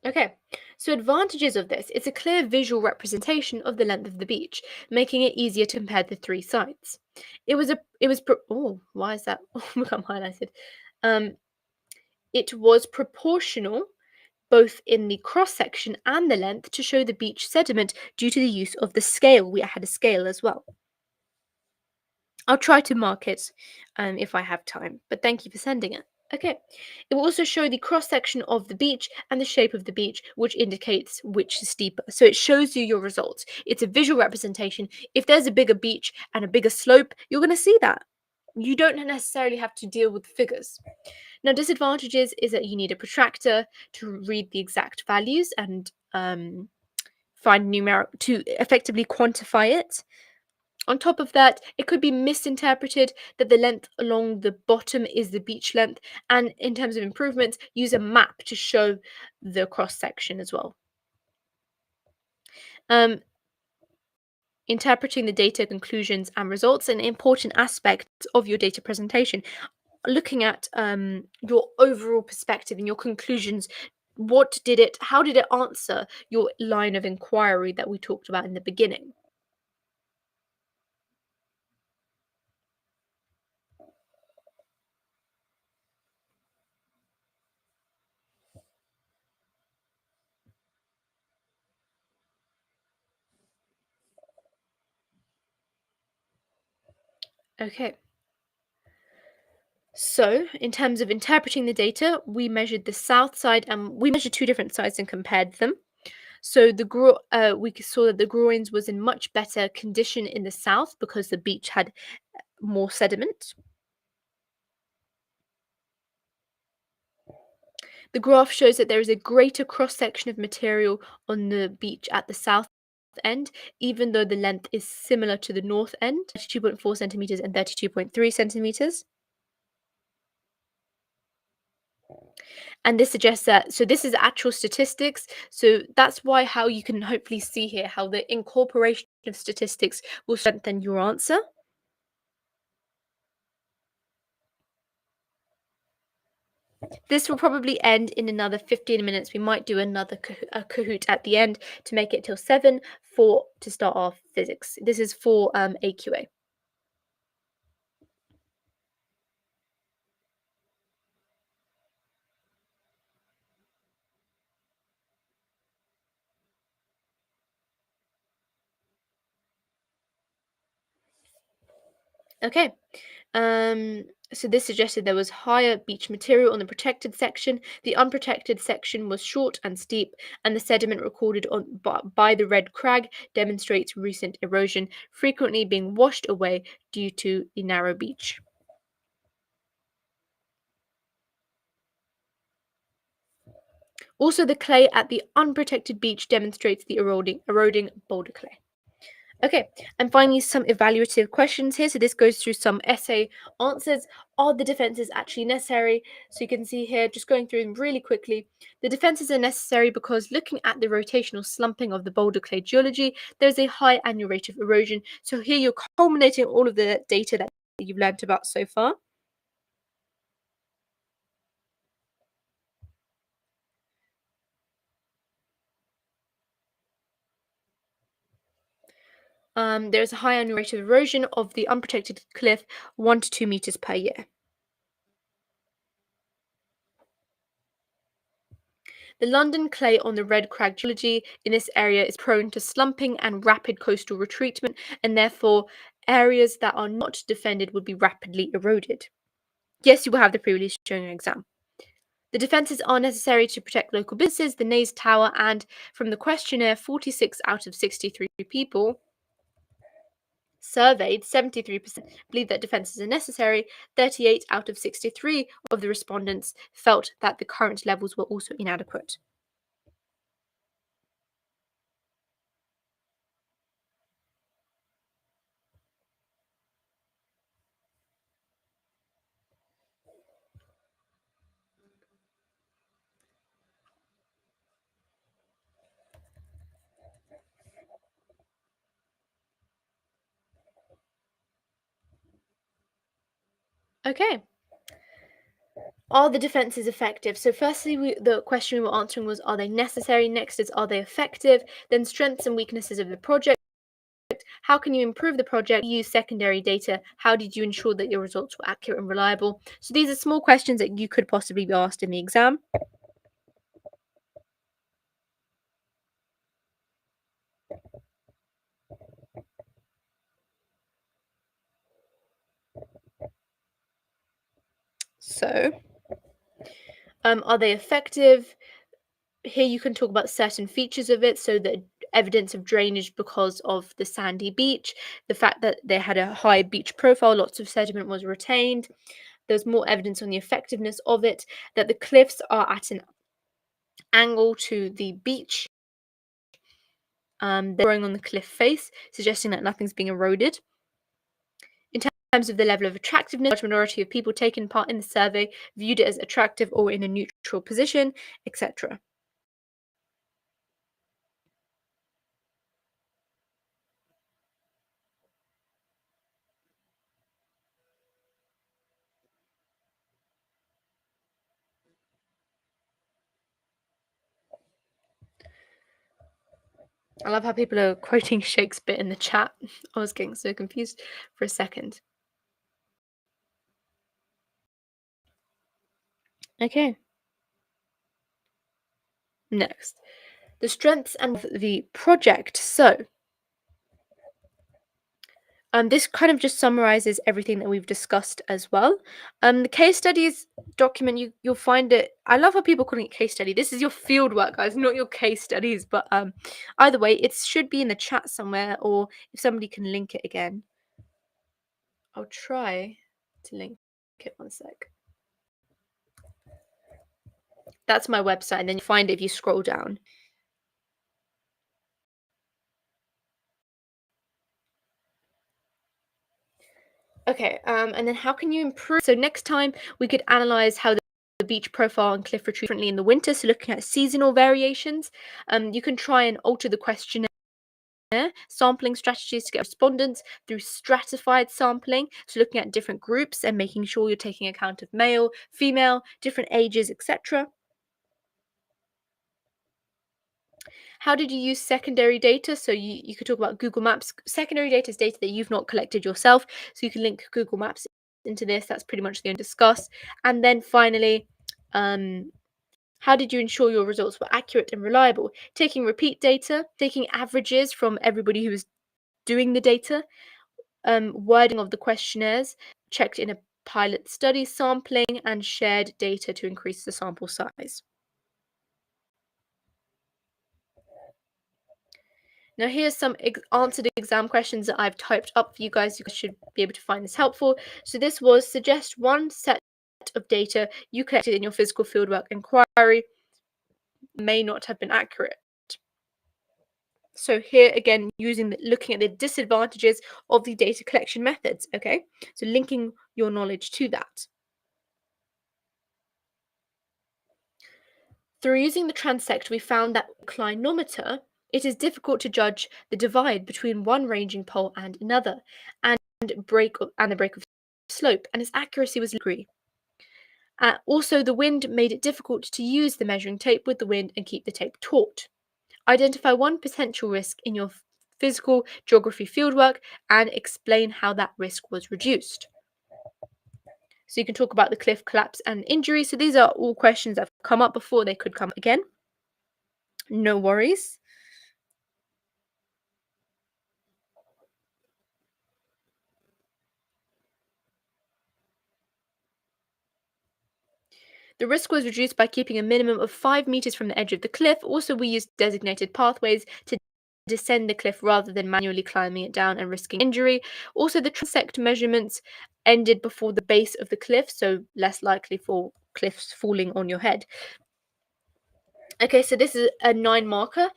Okay, so advantages of this, it's a clear visual representation of the length of the beach, making it easier to compare the three sites. Oh, why is that become highlighted? Um, it was proportional both in the cross section and the length to show the beach sediment due to the use of the scale. We had a scale as well. I'll try to mark it if I have time, but thank you for sending it. Okay, it will also show the cross section of the beach and the shape of the beach, which indicates which is steeper. So it shows you your results. It's a visual representation. If there's a bigger beach and a bigger slope, you're going to see that. You don't necessarily have to deal with figures. Now, disadvantages is that you need a protractor to read the exact values and find numeric to effectively quantify it. On top of that, it could be misinterpreted that the length along the bottom is the beach length, and in terms of improvements, use a map to show the cross section as well. Interpreting the data, conclusions, and results, an important aspect of your data presentation. Looking at your overall perspective and your conclusions, how did it answer your line of inquiry that we talked about in the beginning? Okay. So, in terms of interpreting the data, we measured the south side and we measured two different sides and compared them. So we saw that the groins was in much better condition in the south because the beach had more sediment. The graph shows that there is a greater cross section of material on the beach at the south end, even though the length is similar to the north end, 32.4 centimeters and 32.3 centimeters. And this suggests that, so this is actual statistics. So that's why how you can hopefully see here how the incorporation of statistics will strengthen your answer. This will probably end in another 15 minutes. We might do another Kahoot at the end to make it till 7 to start off physics. This is for AQA. Okay. So this suggested there was higher beach material on the protected section. The unprotected section was short and steep, and the sediment recorded by the red crag demonstrates recent erosion, frequently being washed away due to the narrow beach. Also, the clay at the unprotected beach demonstrates the eroding boulder clay. Okay, and finally, some evaluative questions here. So this goes through some essay answers. Are the defenses actually necessary? So you can see here, just going through them really quickly. The defenses are necessary because looking at the rotational slumping of the boulder clay geology, there's a high annual rate of erosion. So here you're culminating all of the data that you've learned about so far. There's a high annual rate of erosion of the unprotected cliff, 1 to 2 meters per year. The London clay on the red crag geology in this area is prone to slumping and rapid coastal retreatment, and therefore areas that are not defended would be rapidly eroded. Yes, you will have the pre-release during your exam. The defences are necessary to protect local businesses, the Naze Tower, and from the questionnaire, 46 out of 63 people surveyed, 73% believe that defences are necessary. 38 out of 63 of the respondents felt that the current levels were also inadequate. Okay. Are the defenses effective? So, firstly, the question we were answering was, are they necessary? Next is, are they effective? Then, strengths and weaknesses of the project. How can you improve the project? Use secondary data. How did you ensure that your results were accurate and reliable? So, these are small questions that you could possibly be asked in the exam. So, are they effective? Here you can talk about certain features of it. So, the evidence of drainage because of the sandy beach, the fact that they had a high beach profile, lots of sediment was retained. There's more evidence on the effectiveness of it, that the cliffs are at an angle to the beach. They're growing on the cliff face, suggesting that nothing's being eroded. In terms of the level of attractiveness, a large minority of people taking part in the survey viewed it as attractive or in a neutral position, etc. I love how people are quoting Shakespeare in the chat. I was getting so confused for a second. Okay, next. The strengths and the project. So, this kind of just summarizes everything that we've discussed as well. The case studies document, you'll find it. I love how people calling it case study. This is your field work, guys, not your case studies. But either way, it should be in the chat somewhere, or if somebody can link it again, I'll try to link it. One sec. That's my website, and then you find it if you scroll down. Okay, and then how can you improve? So next time we could analyze how the beach profile and cliff retreat differently in the winter. So looking at seasonal variations, you can try and alter the questionnaire sampling strategies to get respondents through stratified sampling. So looking at different groups and making sure you're taking account of male, female, different ages, etc. How did you use secondary data? So you could talk about Google Maps. Secondary data is data that you've not collected yourself. So you can link Google Maps into this. That's pretty much going to discuss. And then finally, how did you ensure your results were accurate and reliable? Taking repeat data, taking averages from everybody who was doing the data, wording of the questionnaires, checked in a pilot study, sampling, and shared data to increase the sample size. Now, here's some answered exam questions that I've typed up for you guys. You guys should be able to find this helpful. So this was, suggest one set of data you collected in your physical fieldwork inquiry may not have been accurate. So here again, looking at the disadvantages of the data collection methods, okay? So linking your knowledge to that. Through using the transect, we found that clinometer, it is difficult to judge the divide between one ranging pole and another, and the break of slope, and its accuracy was degree. Also, the wind made it difficult to use the measuring tape with the wind and keep the tape taut. Identify one potential risk in your physical geography fieldwork and explain how that risk was reduced. So you can talk about the cliff collapse and injury. So these are all questions that have come up before, they could come again. No worries. The risk was reduced by keeping a minimum of 5 meters from the edge of the cliff. Also, we used designated pathways to descend the cliff rather than manually climbing it down and risking injury. Also, the transect measurements ended before the base of the cliff, so less likely for cliffs falling on your head. Okay, so this is a 9 marker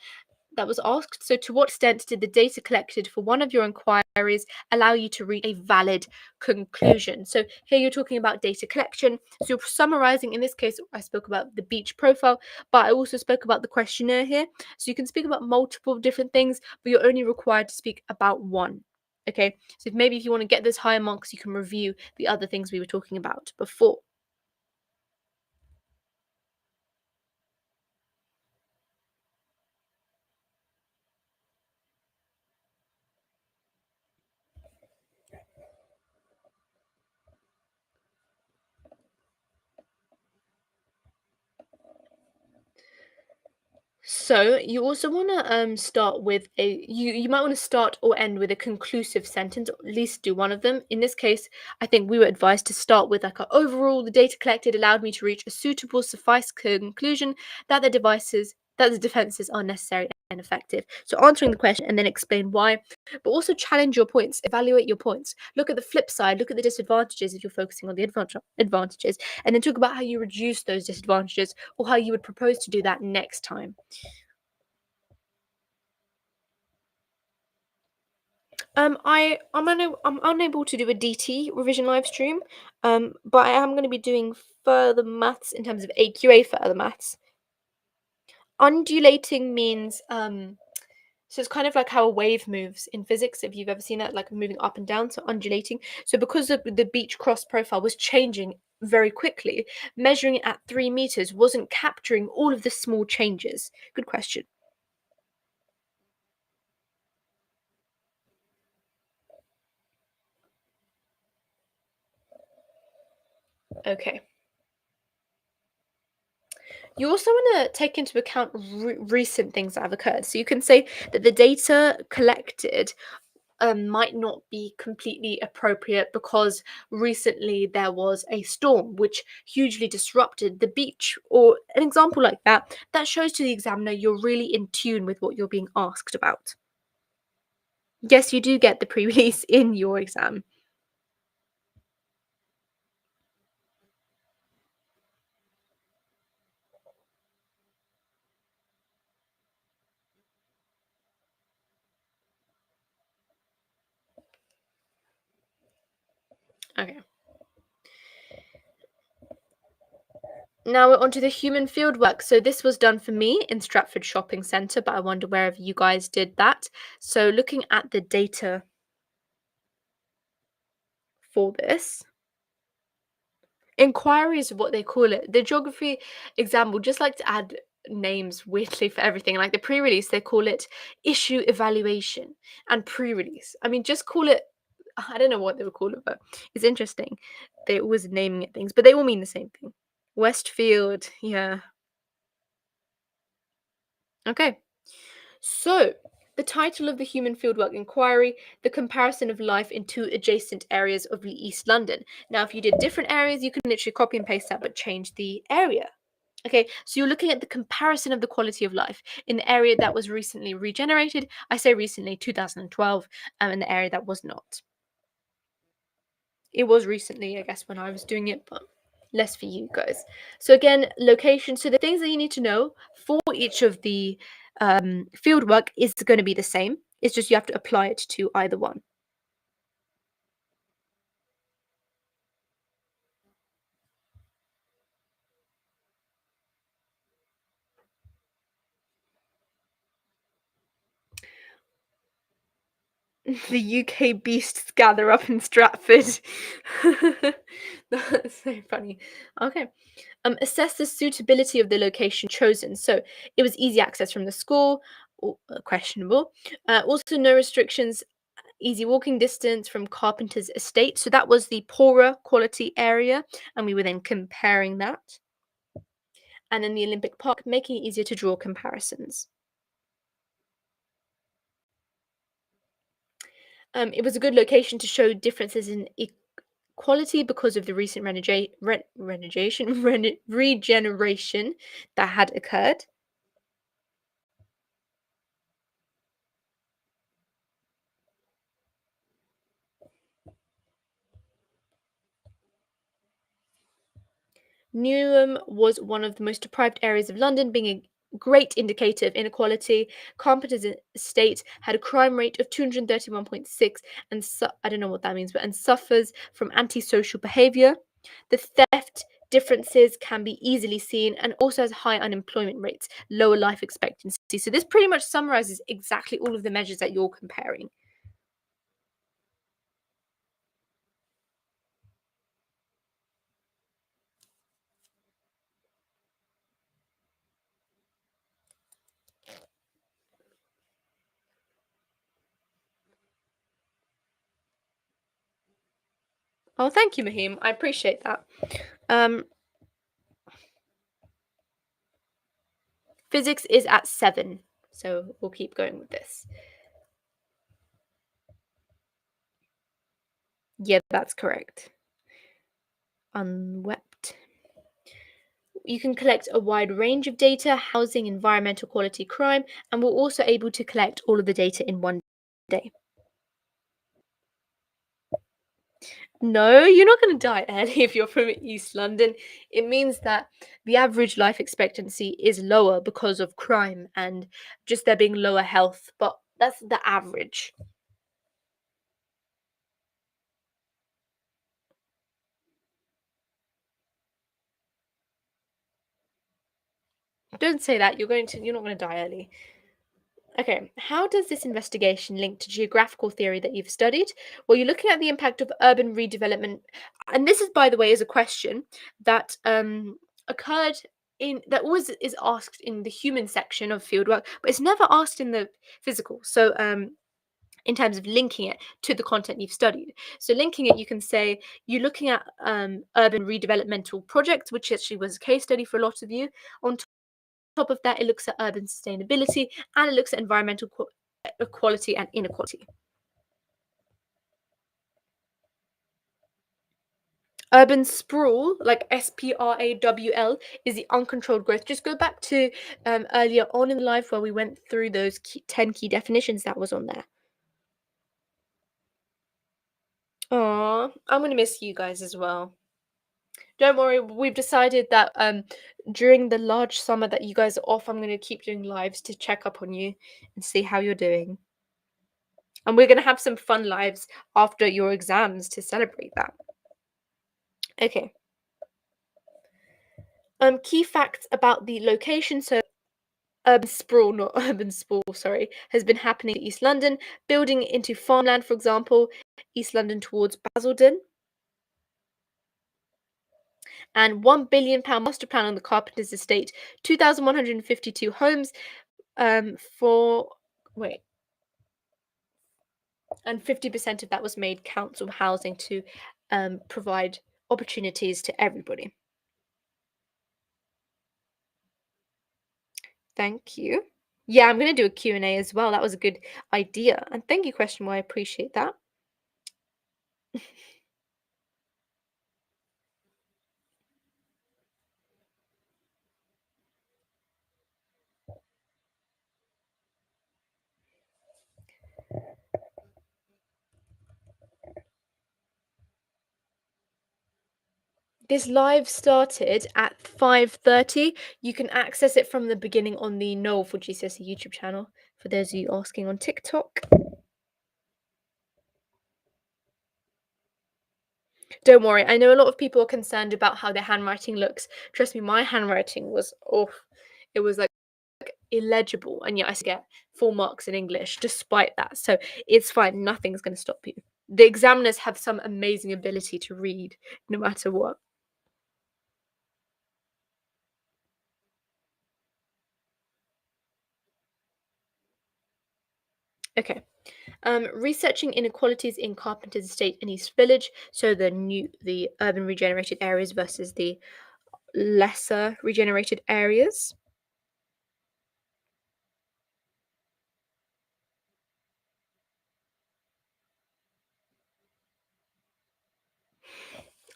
that was asked. So, to what extent did the data collected for one of your inquiries allow you to reach a valid conclusion? So, here you're talking about data collection. So, you're summarizing. In this case, I spoke about the beach profile, but I also spoke about the questionnaire here. So, you can speak about multiple different things, but you're only required to speak about one. Okay, so maybe if you want to get those higher marks, you can review the other things we were talking about before. So you also want to start with you might want to start or end with a conclusive sentence, or at least do one of them. In this case, I think we were advised to start with like overall the data collected allowed me to reach a suitable suffice conclusion that the defenses are necessary and effective. So answering the question and then explain why, but also challenge your points, evaluate your points. Look at the flip side, look at the disadvantages if you're focusing on the advantages, and then talk about how you reduce those disadvantages or how you would propose to do that next time. I'm unable to do a DT revision live stream, but I am going to be doing further maths in terms of AQA further maths. Undulating means so it's kind of like how a wave moves in physics. If you've ever seen that, like moving up and down, so undulating. So because the beach cross profile was changing very quickly, measuring it at 3 meters wasn't capturing all of the small changes. Good question. Okay. You also want to take into account recent things that have occurred. So you can say that the data collected might not be completely appropriate because recently there was a storm which hugely disrupted the beach, or an example like that. That shows to the examiner you're really in tune with what you're being asked about. Yes, you do get the pre release in your exam. Okay. Now we're onto the human fieldwork. So this was done for me in Stratford Shopping Centre, but I wonder wherever you guys did that. So looking at the data for this, inquiry is what they call it. The geography exam will just like to add names weirdly for everything. Like the pre-release, they call it issue evaluation and pre-release. I mean, just call it. I don't know what they would call it, but it's interesting. They're always naming it things, but they all mean the same thing. Westfield, yeah. Okay. So, the title of the Human Fieldwork Inquiry, the comparison of life in two adjacent areas of East London. Now, if you did different areas, you can literally copy and paste that, but change the area. Okay, so you're looking at the comparison of the quality of life in the area that was recently regenerated. I say recently, 2012, in the area that was not. It was recently, I guess, when I was doing it, but less for you guys. So again, location. So the things that you need to know for each of the Fieldwork is going to be the same. It's just you have to apply it to either one. The UK beasts gather up in Stratford. That's so funny. Okay. Assess the suitability of the location chosen. So it was easy access from the school, questionable. Also, no restrictions, easy walking distance from Carpenter's estate. So that was the poorer quality area, and we were then comparing that. And then the Olympic Park, making it easier to draw comparisons. It was a good location to show differences in quality because of the recent regeneration that had occurred. Newham was one of the most deprived areas of London, being a great indicator of inequality. Carpenter's estate had a crime rate of 231.6 and I don't know what that means, but and suffers from antisocial behaviour. The theft differences can be easily seen and also has high unemployment rates, lower life expectancy. So this pretty much summarizes exactly all of the measures that you're comparing. Oh, thank you, Mahim. I appreciate that. Um, Physics is at 7, so we'll keep going with this. Yeah, that's correct. Unwept. You can collect a wide range of data, housing, environmental quality, crime, and we're also able to collect all of the data in one day. No, you're not going to die early if you're from East London. It means that the average life expectancy is lower because of crime and just there being lower health, but that's the average. Don't say that. You're not going to die early. Okay, how does this investigation link to geographical theory that you've studied? Well, you're looking at the impact of urban redevelopment, and this is, by the way, is a question that occurred in that always is asked in the human section of fieldwork, but it's never asked in the physical. So, in terms of linking it to the content you've studied, so linking it, you can say you're looking at urban redevelopmental projects, which actually was a case study for a lot of you. On top of that, it looks at urban sustainability and it looks at environmental equality and inequality. Urban sprawl, like SPRAWL, is the uncontrolled growth. Just go back to earlier on in life where we went through those 10 key definitions that was on there. Aw, I'm going to miss you guys as well. Don't worry, we've decided that during the large summer that you guys are off, I'm going to keep doing lives to check up on you and see how you're doing. And we're going to have some fun lives after your exams to celebrate that. Okay. Key facts about the location. So urban sprawl, not urban sprawl, sorry, has been happening in East London, building into farmland, for example, East London towards Basildon. And £1 billion master plan on the Carpenter's estate, 2,152 homes for, wait, and 50% of that was made council housing to provide opportunities to everybody. Thank you. Yeah, I'm going to do a Q&A as well. That was a good idea. And thank you, question. Why I appreciate that. This live started at 5:30. You can access it from the beginning on the Noel for GCSE YouTube channel, for those of you asking on TikTok. Don't worry, I know a lot of people are concerned about how their handwriting looks. Trust me, my handwriting was it was like illegible, and yet I get full marks in English despite that. So it's fine, nothing's going to stop you. The examiners have some amazing ability to read no matter what. Okay. Researching inequalities in Carpenter's Estate and East Village, so the urban regenerated areas versus the lesser regenerated areas.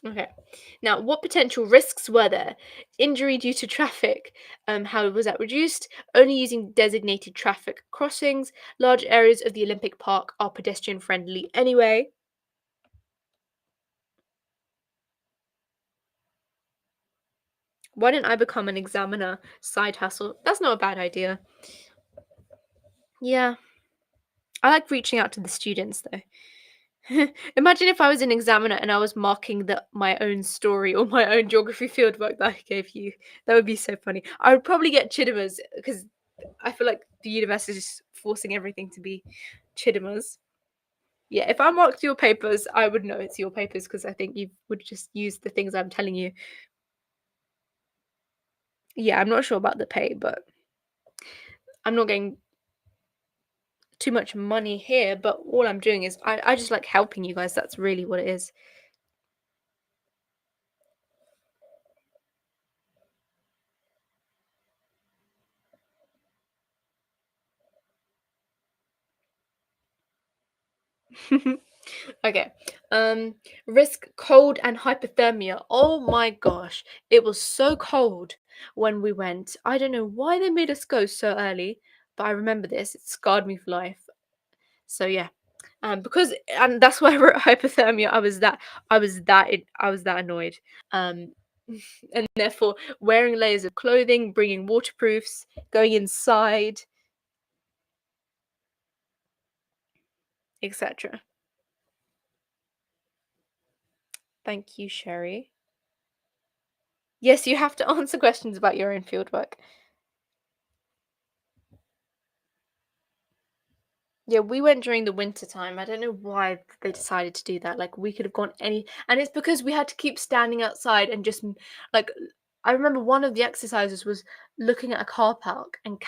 Okay. Now, what potential risks were there? Injury due to traffic. How was that reduced? Only using designated traffic crossings. Large areas of the Olympic Park are pedestrian friendly anyway. Why didn't I become an examiner? Side hustle. That's not a bad idea. Yeah. I like reaching out to the students though. Imagine if I was an examiner and I was marking my own story or my own geography fieldwork that I gave you. That would be so funny. I would probably get Chidimas because I feel like the university is just forcing everything to be Chidimas. Yeah, if I marked your papers, I would know it's your papers because I think you would just use the things I'm telling you. Yeah, I'm not sure about the pay, but I'm not getting too much money here. But all I'm doing is I just like helping you guys. That's really what it is. Okay. Risk cold and hypothermia. Oh my gosh. It was so cold when we went. I don't know why they made us go so early, but I remember this. It scarred me for life. So yeah. Because and that's why I wrote hypothermia. I was that annoyed. Um and therefore wearing layers of clothing, bringing waterproofs, going inside, etc. Thank you, Sherry. Yes, you have to answer questions about your own fieldwork. Yeah, we went during the winter time. I don't know why they decided to do that. Like we could have gone and it's because we had to keep standing outside and just like I remember one of the exercises was looking at a car park and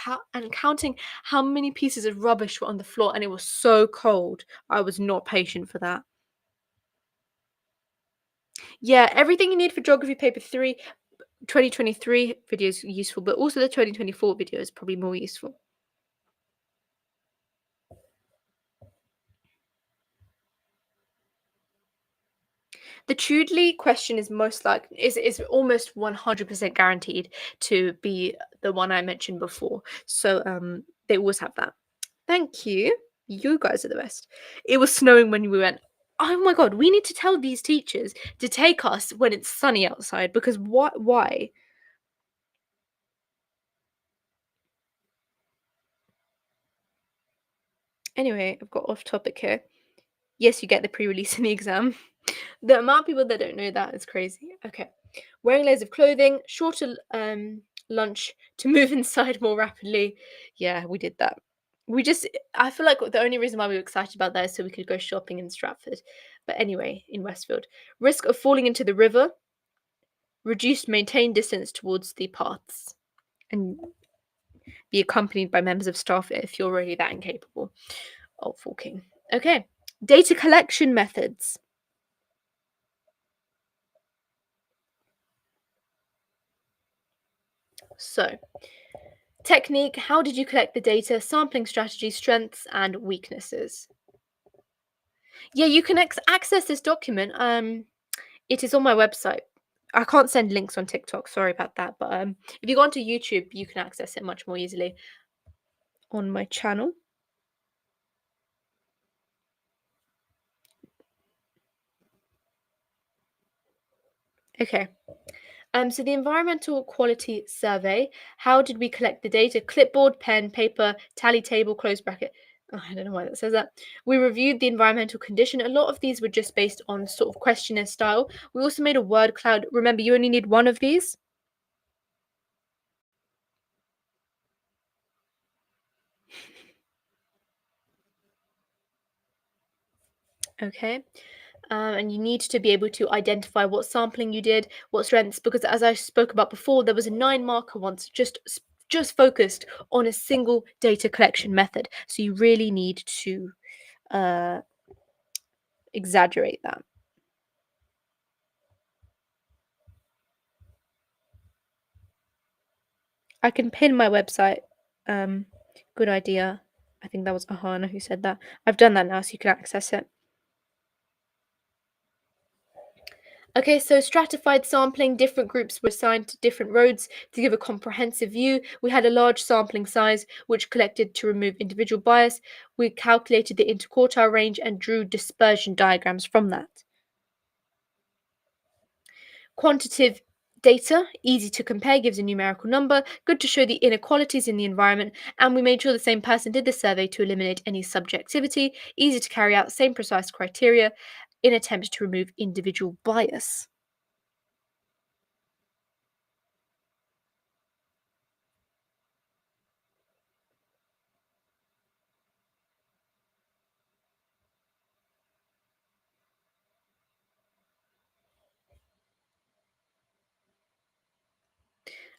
counting how many pieces of rubbish were on the floor, and it was so cold. I was not patient for that. Yeah, everything you need for geography paper 3, 2023 video is useful, but also the 2024 video is probably more useful. The Chudley question is most like is almost 100% guaranteed to be the one I mentioned before. So they always have that. Thank you. You guys are the best. It was snowing when we went. Oh my god, we need to tell these teachers to take us when it's sunny outside because what why? Anyway, I've got off topic here. Yes, you get the pre-release in the exam. The amount of people that don't know that is crazy. Okay. Wearing layers of clothing, shorter lunch to move inside more rapidly. Yeah, we did that. I feel like the only reason why we were excited about that is so we could go shopping in Stratford. But anyway, in Westfield. Risk of falling into the river, reduced maintained distance towards the paths, and be accompanied by members of staff if you're already that incapable of walking. Okay. Data collection methods. So, technique, how did you collect the data, sampling strategy, strengths and weaknesses? Yeah, you can access this document. It is on my website. I can't send links on TikTok, sorry about that, but if you go onto YouTube, you can access it much more easily on my channel. Okay. So the environmental quality survey, how did we collect the data? Clipboard, pen, paper, tally table, close bracket. Oh, I don't know why that says that. We reviewed the environmental condition. A lot of these were just based on sort of questionnaire style. We also made a word cloud. Remember, you only need one of these. Okay. And you need to be able to identify what sampling you did, what strengths, because as I spoke about before, there was a 9 marker once just focused on a single data collection method. So you really need to uh, exaggerate that. I can pin my website. Um, Good idea. I think that was Ahana who said that. I've done that now, so you can access it. Okay, so stratified sampling, different groups were assigned to different roads to give a comprehensive view. We had a large sampling size, which collected to remove individual bias. We calculated the interquartile range and drew dispersion diagrams from that. Quantitative data, easy to compare, gives a numerical number, good to show the inequalities in the environment, and we made sure the same person did the survey to eliminate any subjectivity, easy to carry out, same precise criteria, in attempt to remove individual bias.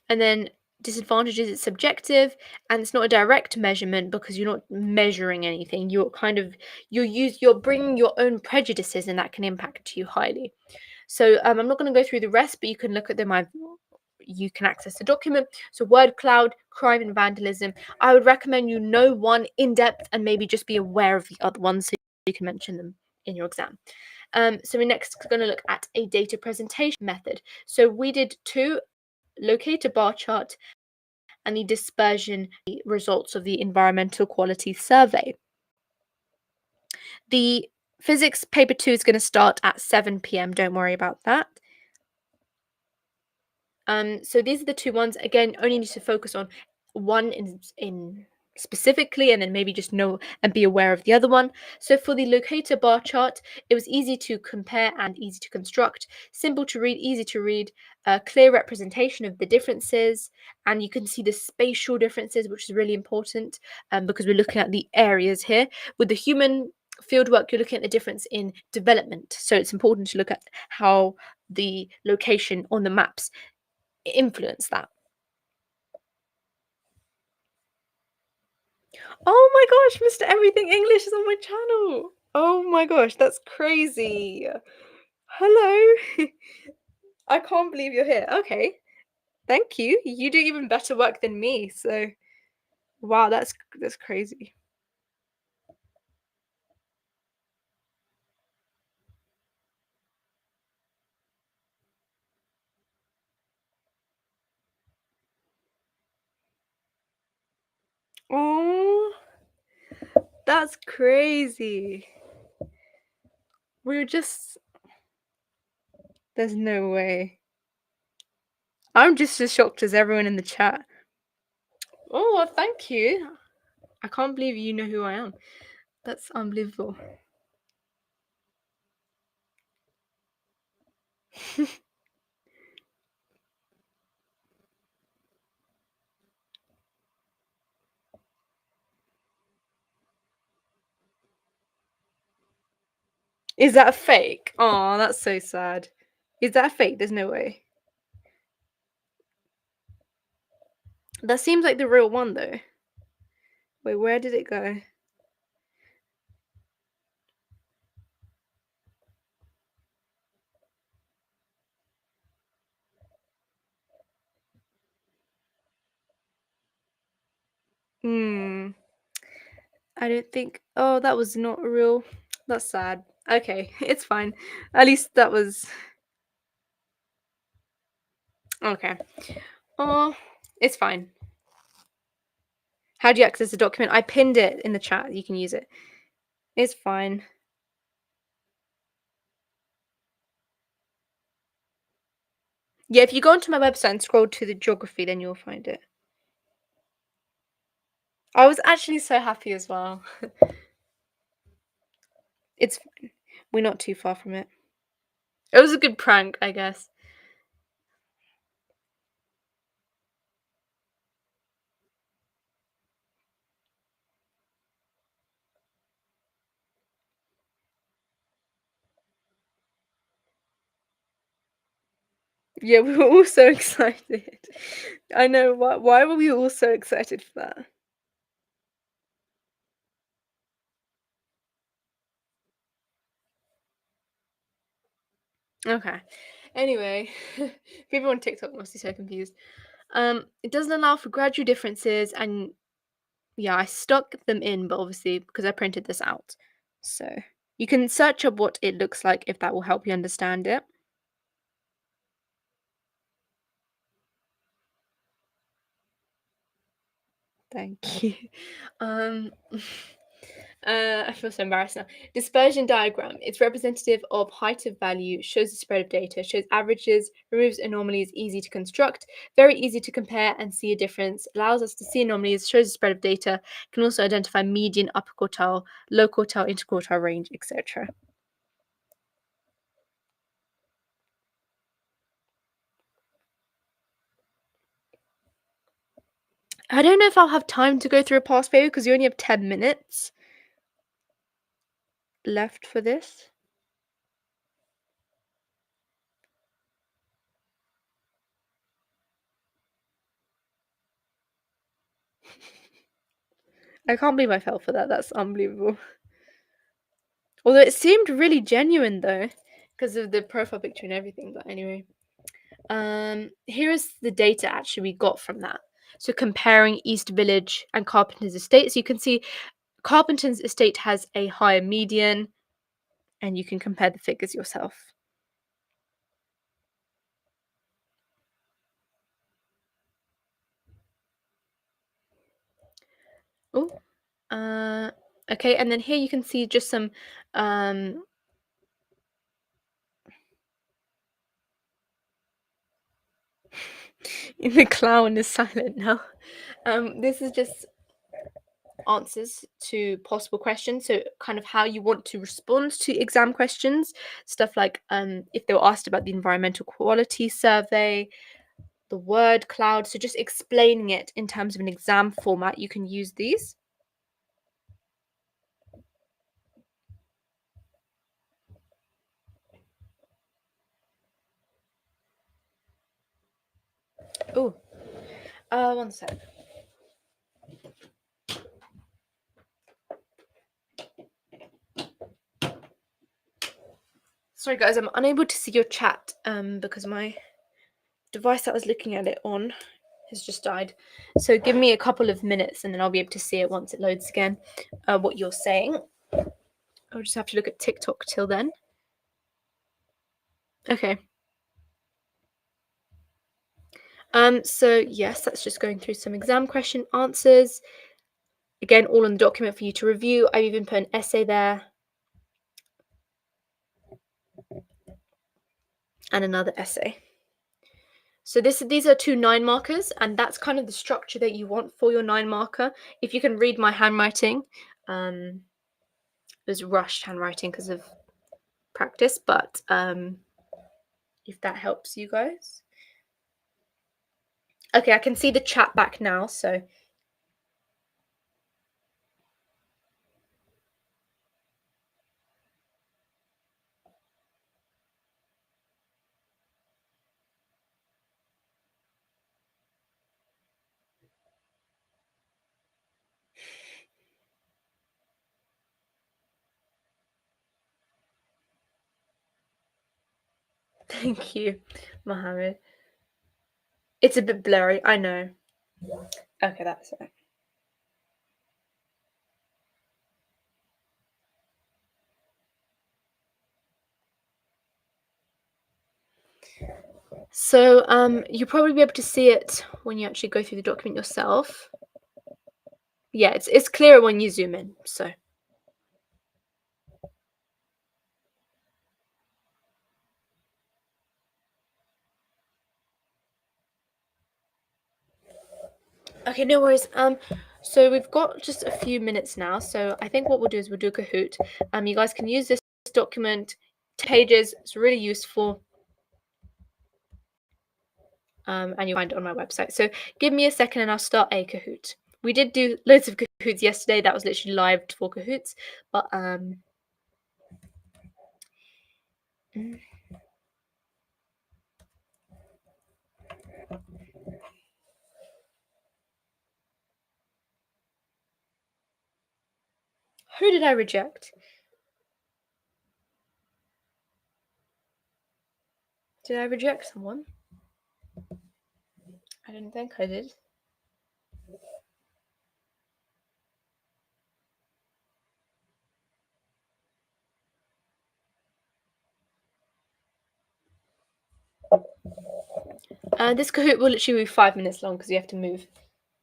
And then disadvantages, it's subjective and it's not a direct measurement because you're not measuring anything. You're bringing your own prejudices and that can impact you highly. So I'm not going to go through the rest, but you can look at them. You can access the document. So word cloud, crime and vandalism. I would recommend you know one in depth and maybe just be aware of the other ones so you can mention them in your exam. So we're next going to look at a data presentation method. So we did two: locate a bar chart and the dispersion results of the environmental quality survey. The physics paper 2 is going to start at 7 p.m. Don't worry about that. So these are the two ones. Again, only need to focus on one in specifically, and then maybe just know and be aware of the other one. So for the locator bar chart, it was easy to compare and easy to construct, simple to read, easy to read, a clear representation of the differences, and you can see the spatial differences, which is really important because we're looking at the areas here. With the human fieldwork, you're looking at the difference in development. So it's important to look at how the location on the maps influence that. Oh my gosh, Mr. Everything English is on my channel. Oh my gosh, that's crazy. Hello. I can't believe you're here. Okay. Thank you. You do even better work than me. So, wow, that's crazy. Oh, that's crazy. We were just There's no way. I'm just as shocked as everyone in the chat. Oh, well, thank you. I can't believe you know who I am. That's unbelievable. Is that a fake? Oh, that's so sad. Is that a fake? There's no way. That seems like the real one though. Wait, where did it go? Hmm. I don't think. Oh, that was not real. That's sad. Okay, it's fine. At least that was okay. Oh, it's fine. How do you access the document? I pinned it in the chat. You can use it. It's fine. Yeah, if you go onto my website and scroll to the geography, then you'll find it. I was actually so happy as well. It's fine. We're not too far from it. It was a good prank, I guess. Yeah, we were all so excited. I know. Why were we all so excited for that? Okay. Anyway, people on TikTok must be so confused. It doesn't allow for gradual differences, and yeah, I stuck them in, but obviously because I printed this out, so you can search up what it looks like if that will help you understand it. Thank you. Um, I feel so embarrassed now. Dispersion diagram. It's representative of height of value, shows the spread of data, shows averages, removes anomalies, easy to construct, very easy to compare and see a difference, allows us to see anomalies, shows the spread of data, can also identify median, upper quartile, low quartile, interquartile range, etc. I don't know if I'll have time to go through a past paper because you only have 10 minutes left for this. I can't believe I fell for that. That's unbelievable. Although it seemed really genuine though, because of the profile picture and everything. But anyway, here is the data actually we got from that. So comparing East Village and Carpenter's Estate, so you can see Carpenter's Estate has a higher median, and you can compare the figures yourself. Oh, okay, and then here you can see just some um the clown is silent now. This is just answers to possible questions. So kind of how you want to respond to exam questions. Stuff like if they were asked about the environmental quality survey, the word cloud. So just explaining it in terms of an exam format, you can use these. Oh, one sec. Sorry guys, I'm unable to see your chat because my device that I was looking at it on has just died. So give me a couple of minutes and then I'll be able to see it once it loads again, what you're saying. I'll just have to look at TikTok till then. Okay. So yes, that's just going through some exam question answers. Again, all on the document for you to review. I've even put an essay there and another essay. So these are two 9 markers, and that's kind of the structure that you want for your 9 marker. If you can read my handwriting, it was rushed handwriting because of practice, but if that helps you guys. Okay, I can see the chat back now, so thank you, Mohammed. It's a bit blurry, I know. Okay, that's it. So you'll probably be able to see it when you actually go through the document yourself. Yeah, it's clearer when you zoom in. So Okay, no worries. So we've got just a few minutes now. So I think what we'll do is we'll do Kahoot. You guys can use this document, pages. It's really useful. And you'll find it on my website. So give me a second and I'll start a Kahoot. We did do loads of Kahoots yesterday. That was literally live for Kahoots. But mm, who did I reject? Did I reject someone? I didn't think I did. This Kahoot will literally be 5 minutes long because you have to move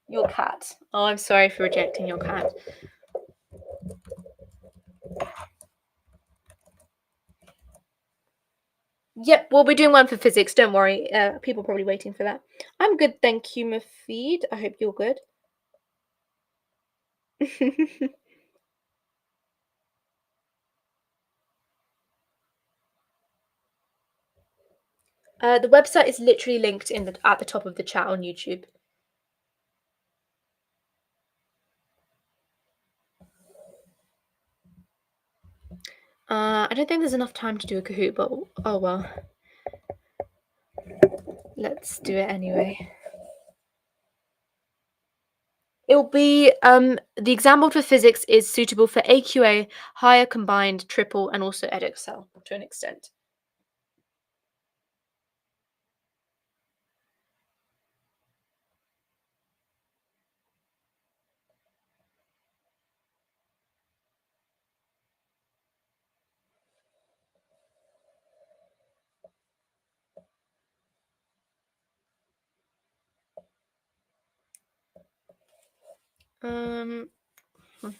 your cat. Oh, I'm sorry for rejecting your cat. Yep, we'll be doing one for physics. Don't worry. People are probably waiting for that. I'm good, thank you, Mafeed. I hope you're good. The website is literally linked at the top of the chat on YouTube. I don't think there's enough time to do a Kahoot, but oh well. Let's do it anyway. It'll be the example for physics is suitable for AQA, higher combined, triple, and also Edexcel to an extent. Um, I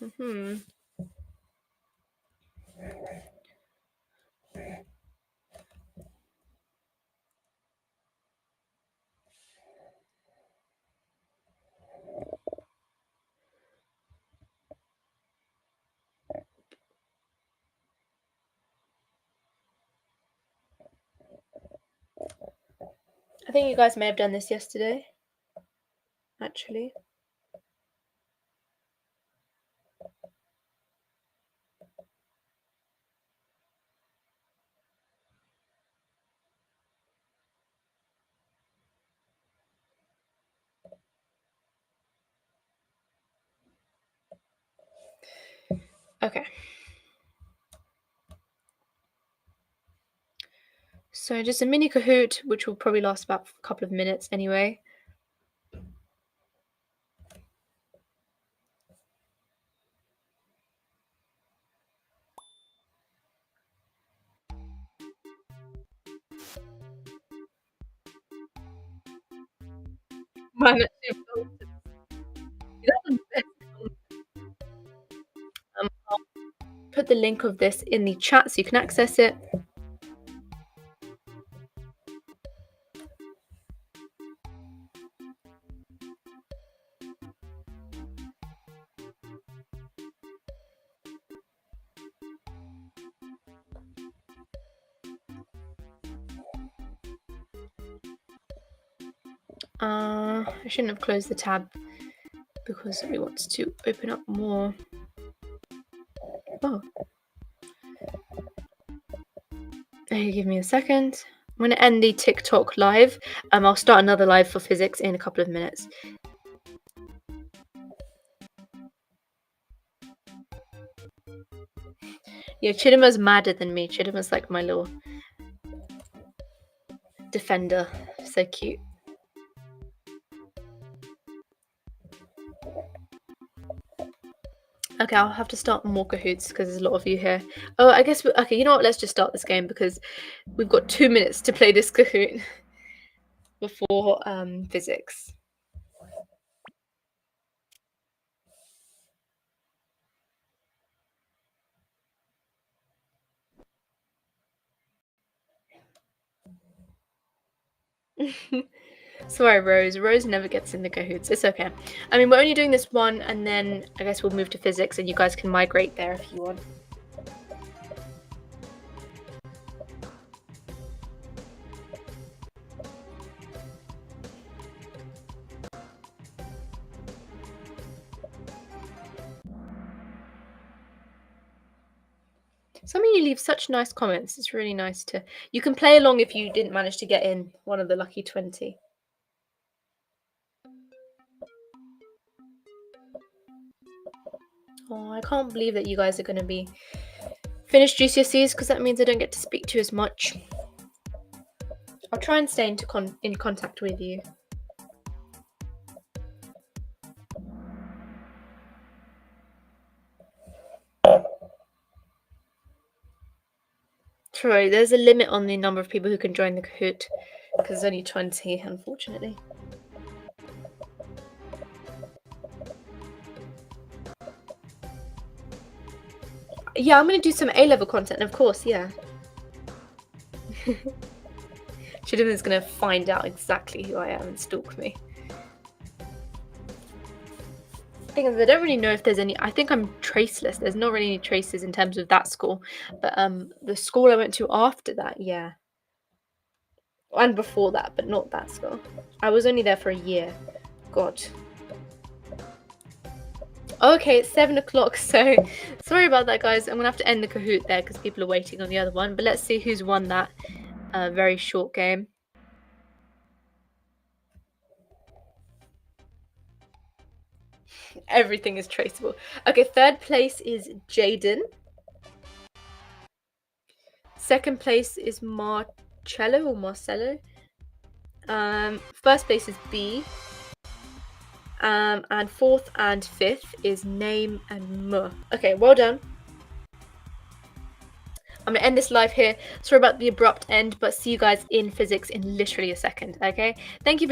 think you guys may have done this yesterday, actually. Okay. So just a mini Kahoot, which will probably last about a couple of minutes anyway. Mine actually I'll put the link of this in the chat so you can access it. I shouldn't have closed the tab because we want to open up more. Oh. Okay, give me a second. I'm going to end the TikTok live. I'll start another live for physics in a couple of minutes. Yeah, Chidima's madder than me. Chidima's like my little defender. So cute. Okay, I'll have to start more Kahoots because there's a lot of you here. Oh, I guess okay, you know what? Let's just start this game because we've got 2 minutes to play this Kahoot before physics. Sorry, Rose. Rose never gets in the Cahoots. It's okay. I mean, we're only doing this one, and then I guess we'll move to physics, and you guys can migrate there if you want. Some of you leave such nice comments. It's really nice to... You can play along if you didn't manage to get in one of the lucky 20. Oh, I can't believe that you guys are going to be finished GCSEs, because that means I don't get to speak to you as much. I'll try and stay in contact with you. Sorry, there's a limit on the number of people who can join the Kahoot, because there's only 20, unfortunately. Yeah, I'm going to do some A-level content, of course, yeah. Chudley is going to find out exactly who I am and stalk me. The thing is, I don't really know if there's any... I think I'm traceless. There's not really any traces in terms of that school. But the school I went to after that, yeah. And before that, but not that school. I was only there for a year. God. Okay, it's 7 o'clock, so sorry about that, guys. I'm going to have to end the Kahoot there because people are waiting on the other one. But let's see who's won that very short game. Everything is traceable. Okay, third place is Jaden. Second place is Marcello or Marcello. First place is B. And fourth and fifth is Name and M. Okay, well done. I'm gonna end this live here. Sorry about the abrupt end, but see you guys in physics in literally a second. Okay, thank you for